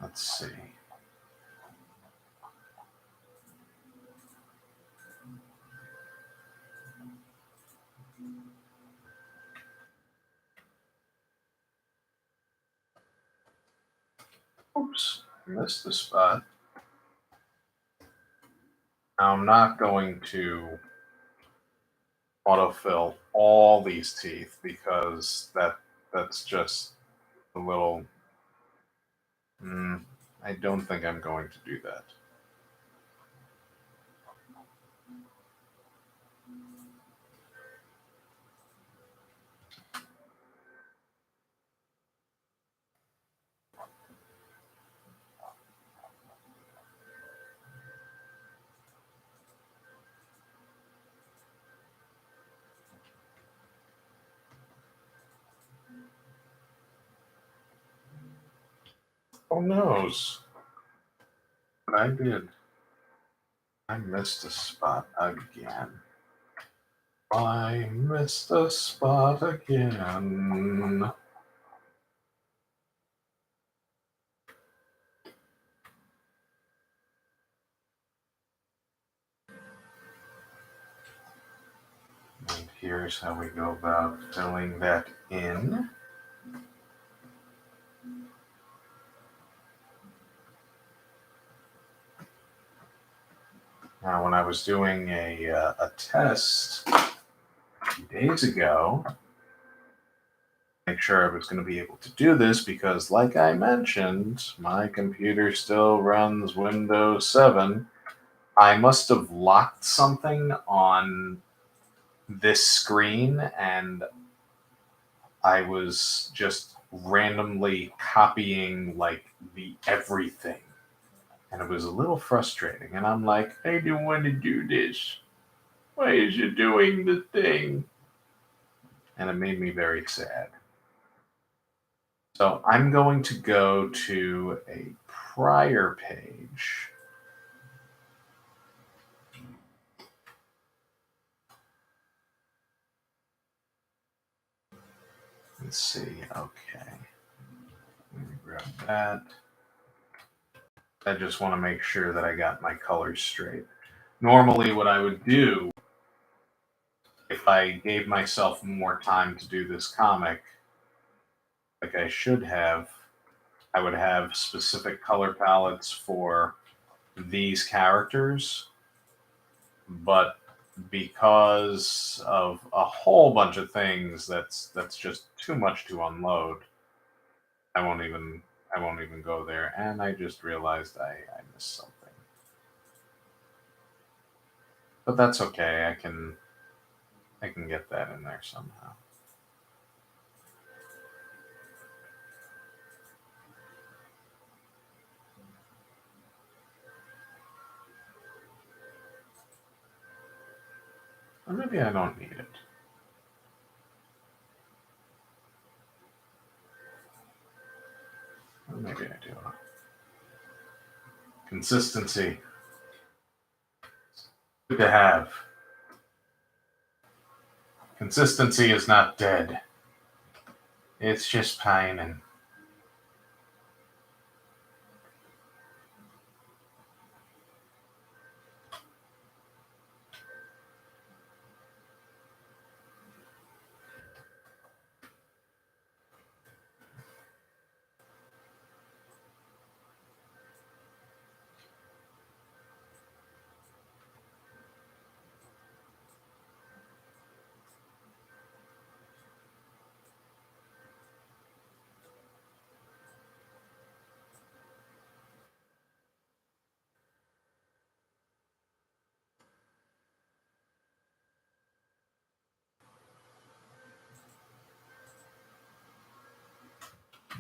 Let's see. Oops, missed the spot. Now, I'm not going to autofill all these teeth because that's just a little. I don't think I'm going to do that. Who knows? But I did. I missed a spot again. I missed a spot again. And here's how we go about filling that in. Now, when I was doing a test a few days ago, make sure I was going to be able to do this because, like I mentioned, my computer still runs Windows 7. I must have locked something on this screen, and I was just randomly copying like the everything. And it was a little frustrating. And I'm like, I don't want to do this. Why is it doing the thing? And it made me very sad. So I'm going to go to a prior page. Let's see. Okay. Let me grab that. I just want to make sure that I got my colors straight. Normally, what I would do if I gave myself more time to do this comic, like I should have, I would have specific color palettes for these characters, but because of a whole bunch of things, that's just too much to unload. I won't even go there. And I just realized I missed something, but that's okay. I can get that in there somehow. Or maybe I don't need it. Or maybe I do. Consistency. Good to have. Consistency is not dead. It's just pining.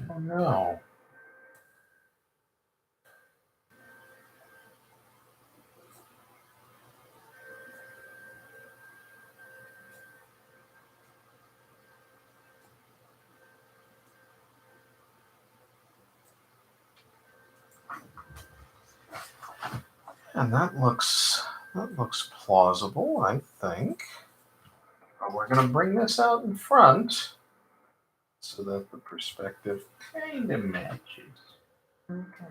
Oh no. And that looks plausible, I think. But we're gonna bring this out in front so that the perspective kind of matches. Okay.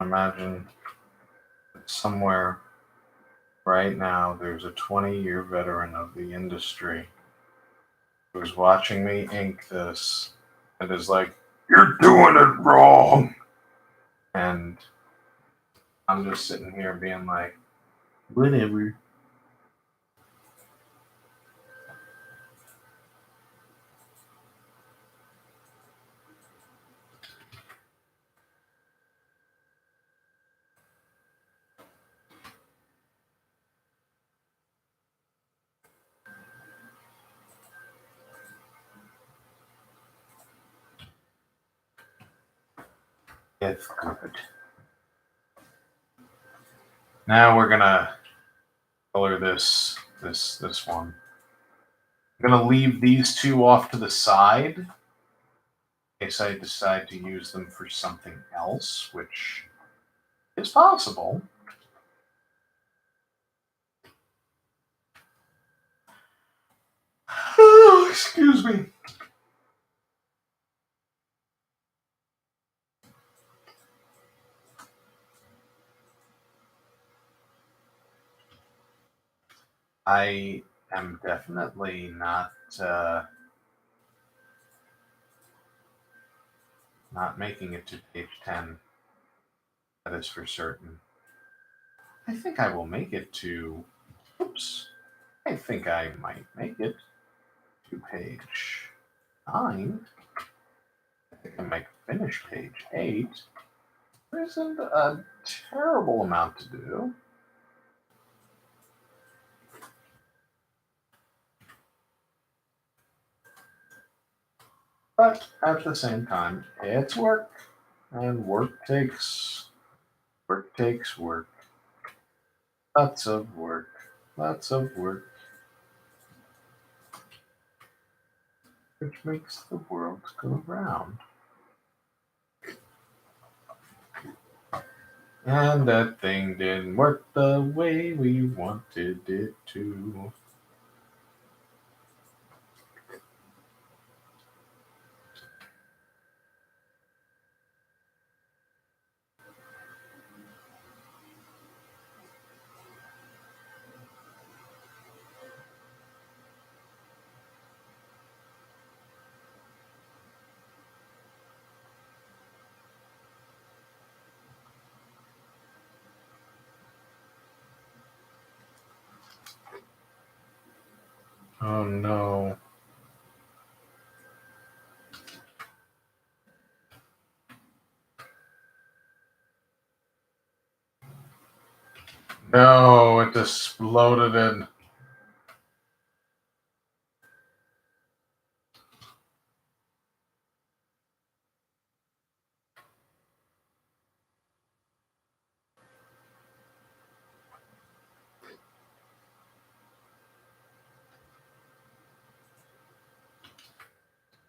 Imagine somewhere right now there's a 20-year veteran of the industry who's watching me ink this and is like, "You're doing it wrong." And I'm just sitting here being like, whatever. It's good. Now we're gonna color this one. I'm going to leave these two off to the side in case I decide to use them for something else, which is possible. Oh, excuse me. I am definitely not making it to page 10. That is for certain. I think I will make it to. Oops. I think I might make it to page 9. I think I might finish page 8. There isn't a terrible amount to do. But at the same time, it's work. And work takes work. Lots of work. Lots of work. Which makes the world go round. And that thing didn't work the way we wanted it to. Oh no. No, it exploded in.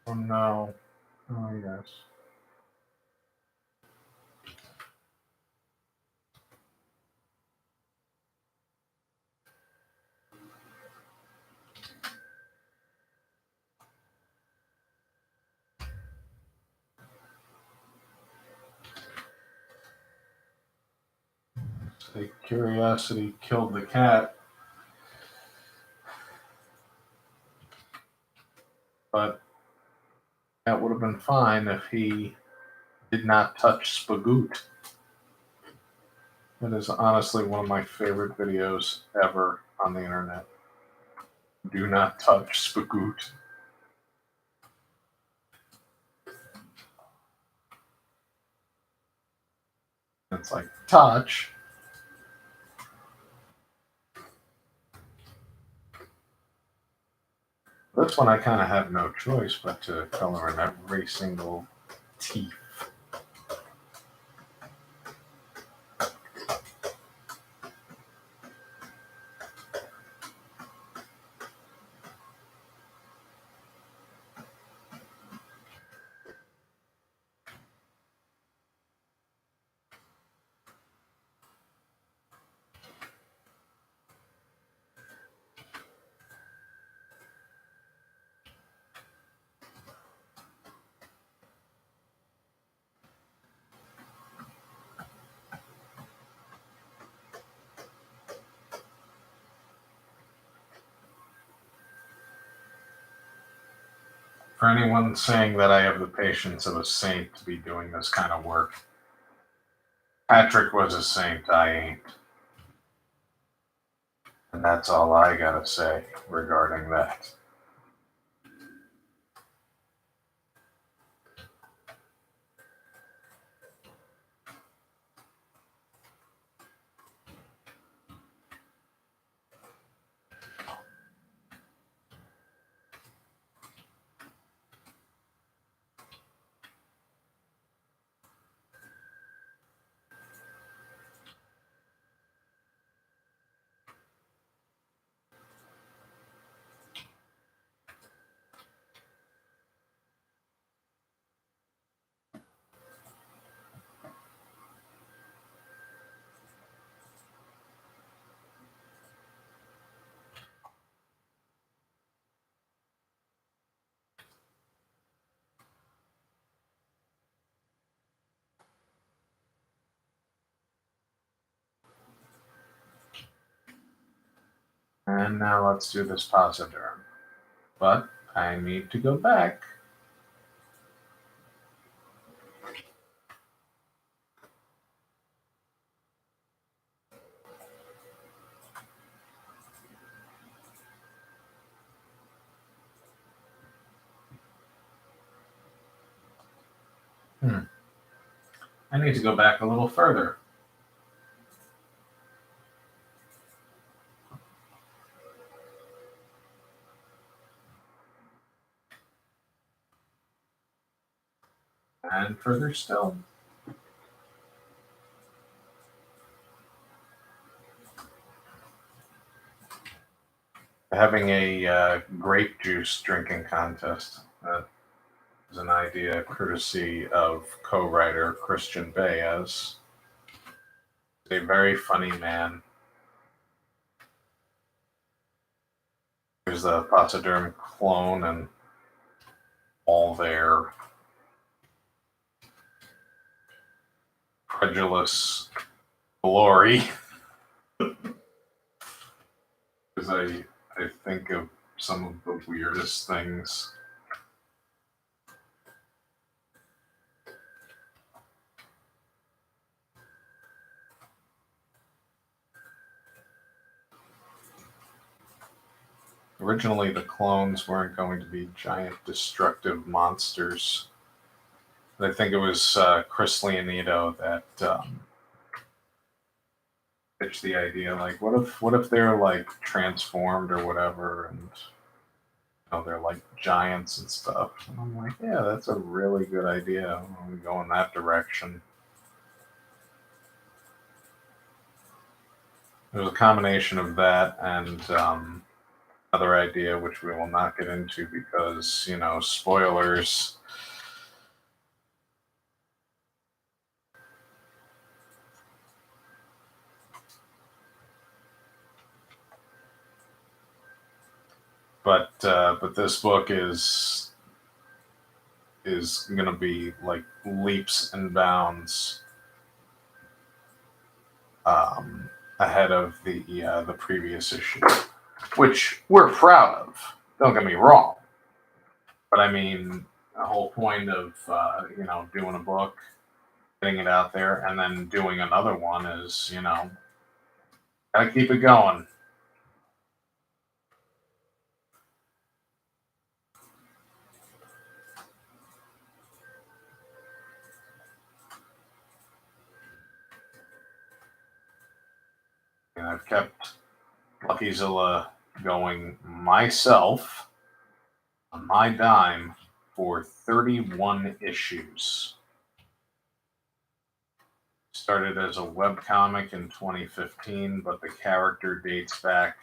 Oh no. Oh yes. The curiosity killed the cat. But that would have been fine if he did not touch Spagoot. That is honestly one of my favorite videos ever on the internet. Do not touch Spagoot. It's like, touch. This one I kind of have no choice but to color in every single teeth. For anyone saying that I have the patience of a saint to be doing this kind of work, Patrick was a saint, I ain't. And that's all I gotta say regarding that. And now let's do this posiderm. But I need to go back. I need to go back a little further. And further still. Having a grape juice drinking contest. That is an idea courtesy of co-writer Christian Baez. He's a very funny man. There's the Posiderm clone and all their credulous glory. Because I think of some of the weirdest things. Originally, the clones weren't going to be giant destructive monsters. I think it was Chris Leonito that pitched the idea. Like, what if they're like transformed or whatever, and they're like giants and stuff. And I'm like, yeah, that's a really good idea. I'm go in that direction. There's a combination of that and another idea, which we will not get into because, spoilers. But this book is going to be like leaps and bounds ahead of the previous issue, which we're proud of. Don't get me wrong, but I mean, the whole point of doing a book, getting it out there, and then doing another one is gotta keep it going. And I've kept Luckyzilla going myself on my dime for 31 issues. Started as a webcomic in 2015, but the character dates back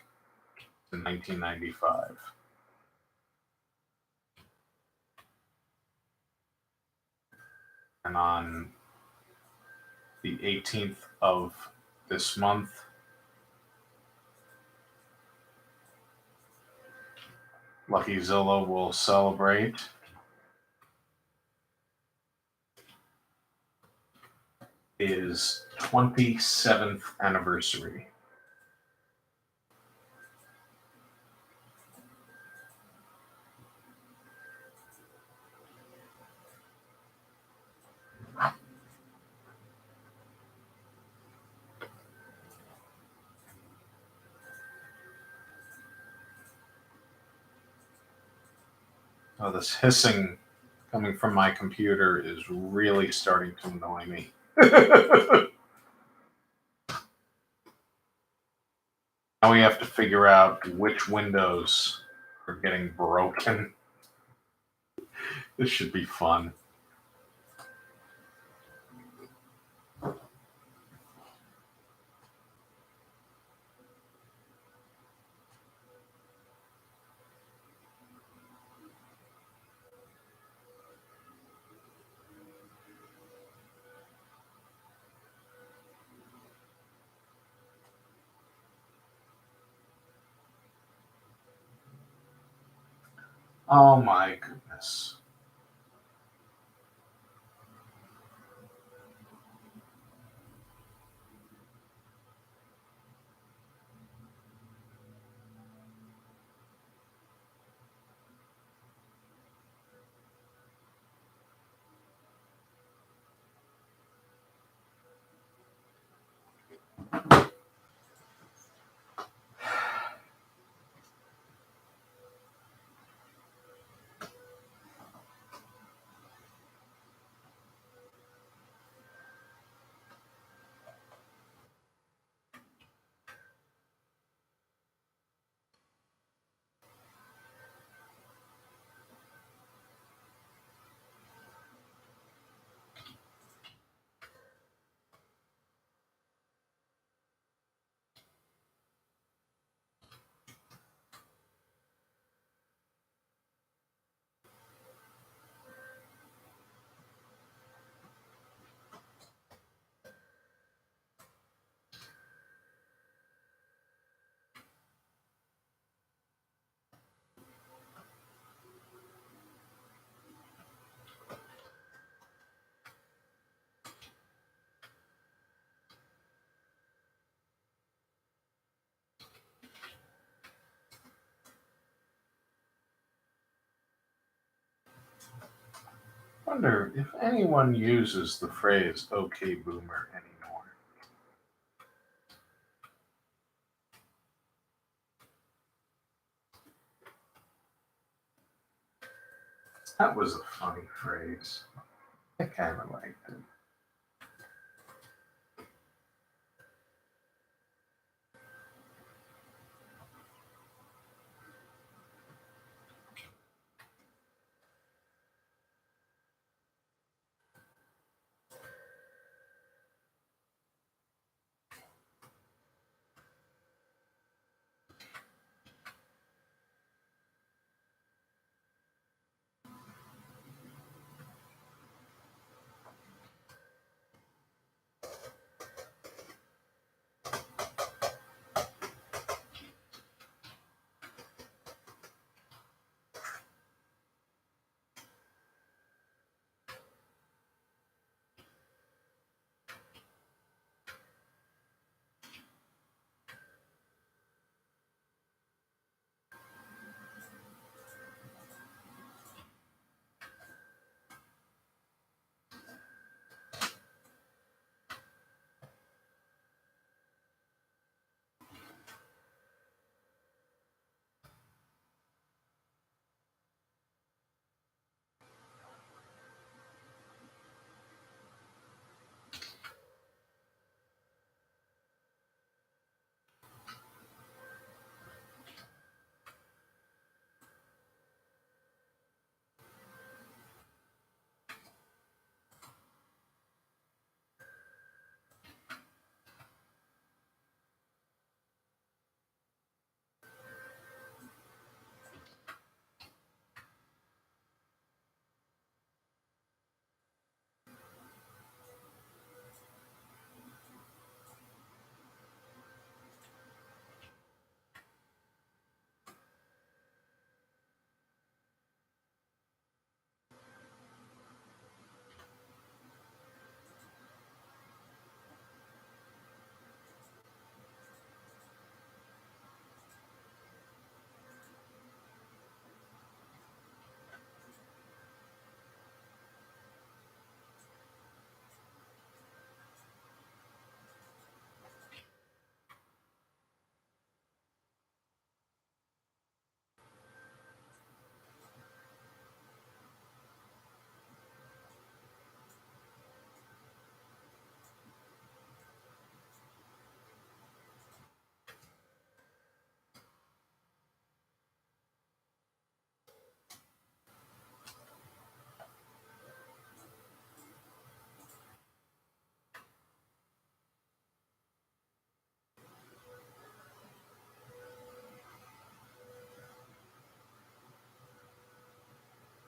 to 1995. And on the 18th of this month, Luckyzilla will celebrate his 27th anniversary. Oh, this hissing coming from my computer is really starting to annoy me. Now we have to figure out which windows are getting broken. This should be fun. Oh my goodness. wonder if anyone uses the phrase "okay boomer" anymore. That was a funny phrase. I kind of liked it.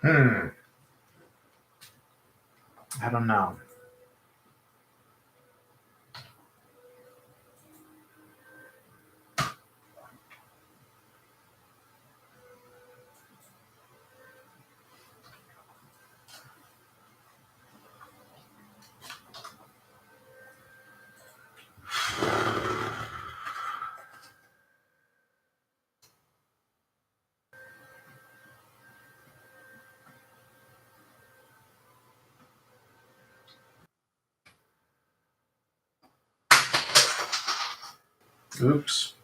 I don't know. Oops.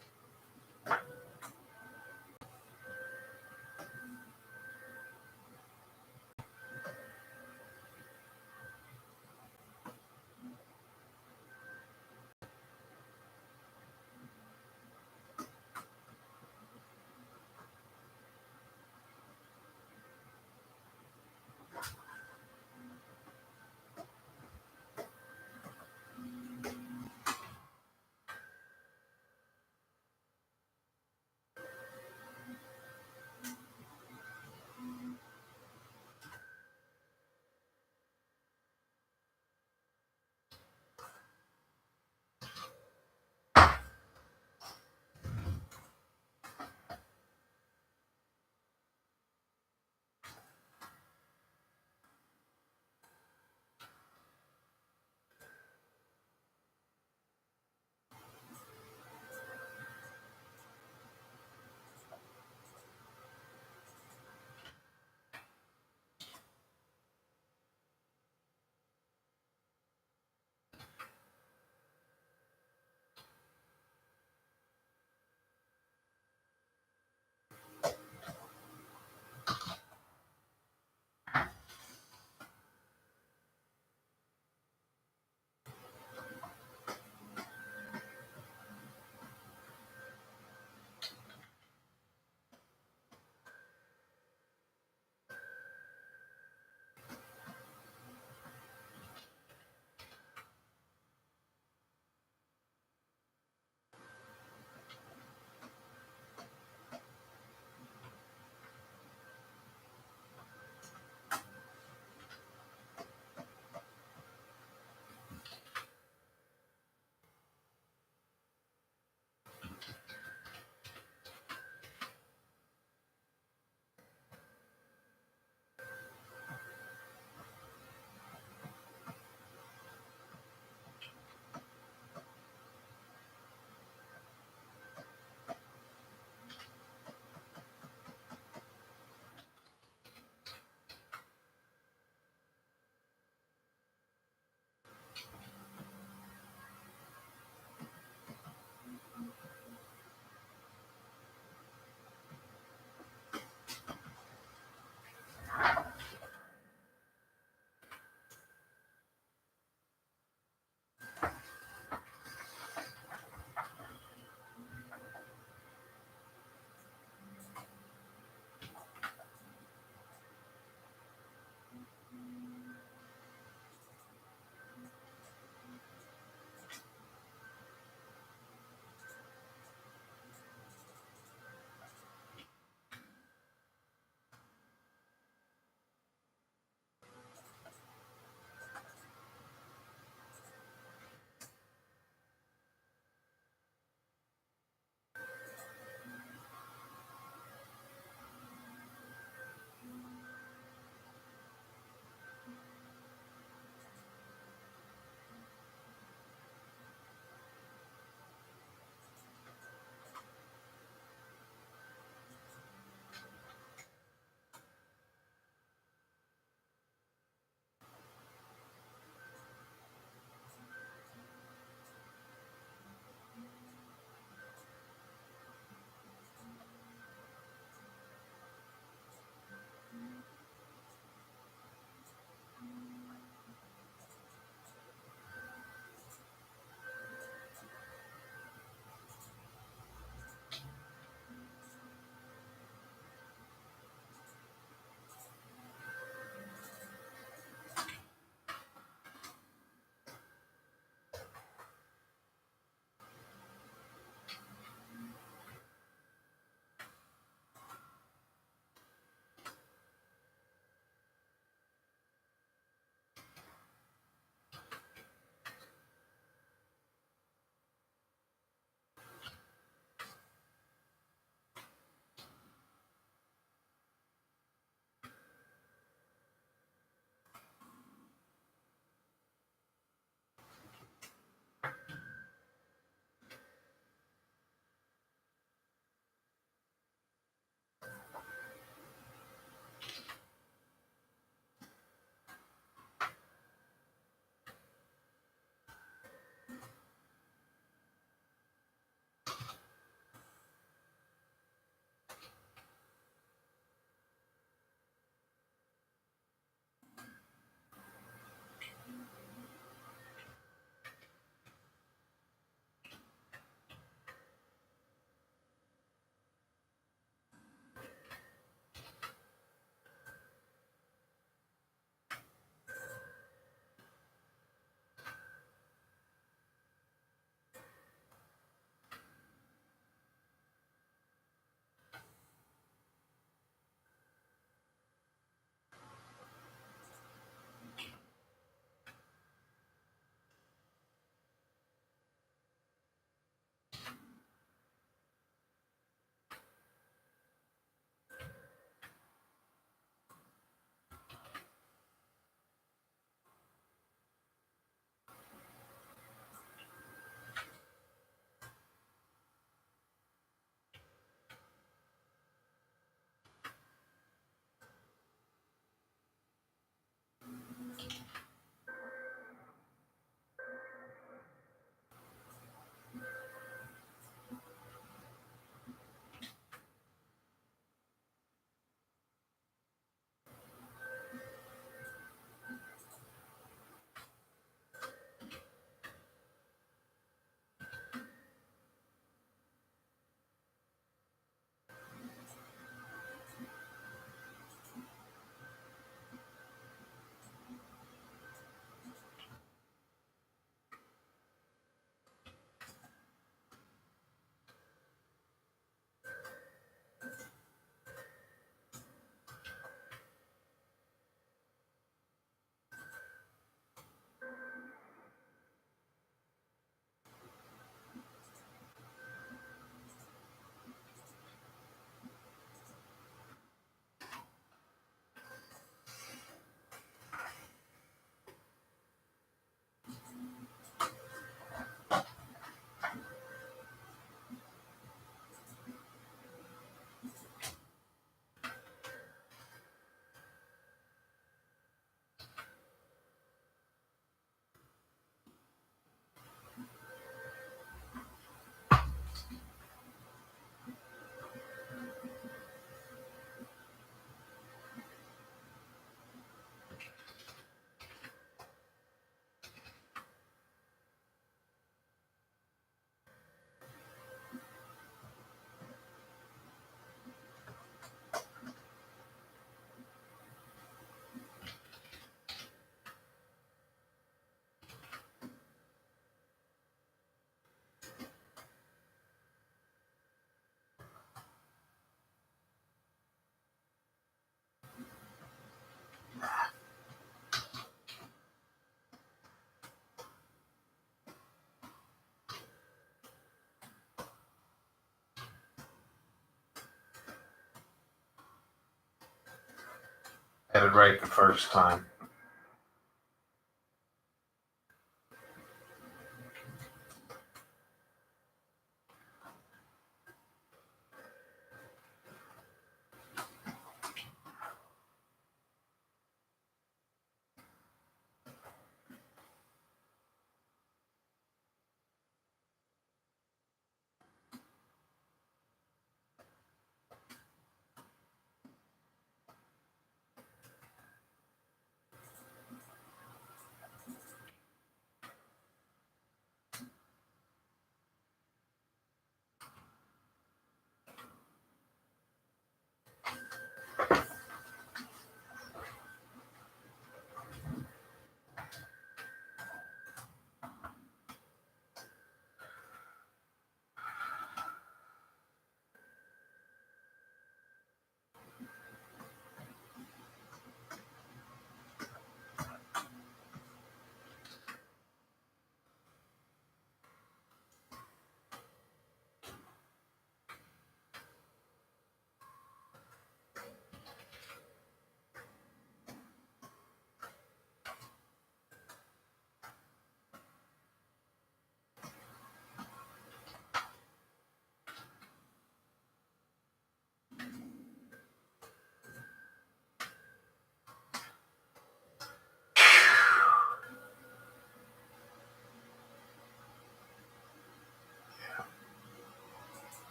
Get it right the first time.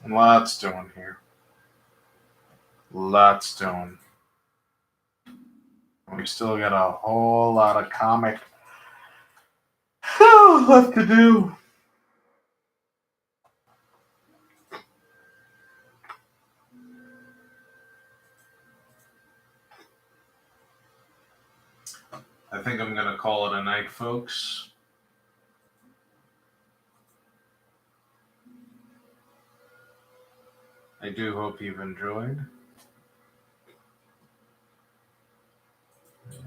Lots doing here. Lots doing. We still got a whole lot of comic left to do. I think I'm going to call it a night, folks. I do hope you've enjoyed.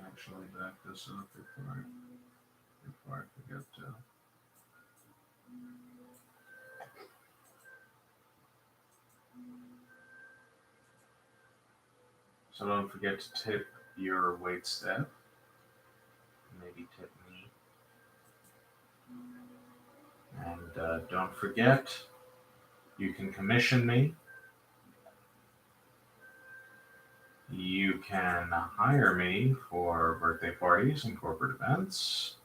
Actually, back this up before I forget to. So don't forget to tip your wait staff. Maybe tip me. And don't forget, you can commission me. You can hire me for birthday parties and corporate events.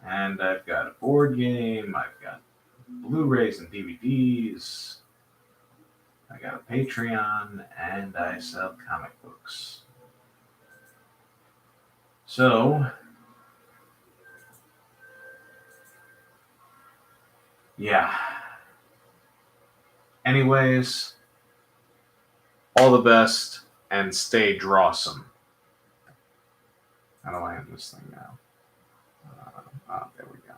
And I've got a board game. I've got Blu-rays and DVDs. I got a Patreon, and I sell comic books. So, yeah. Anyways, all the best, and stay drawsome. How do I end this thing now? There we go.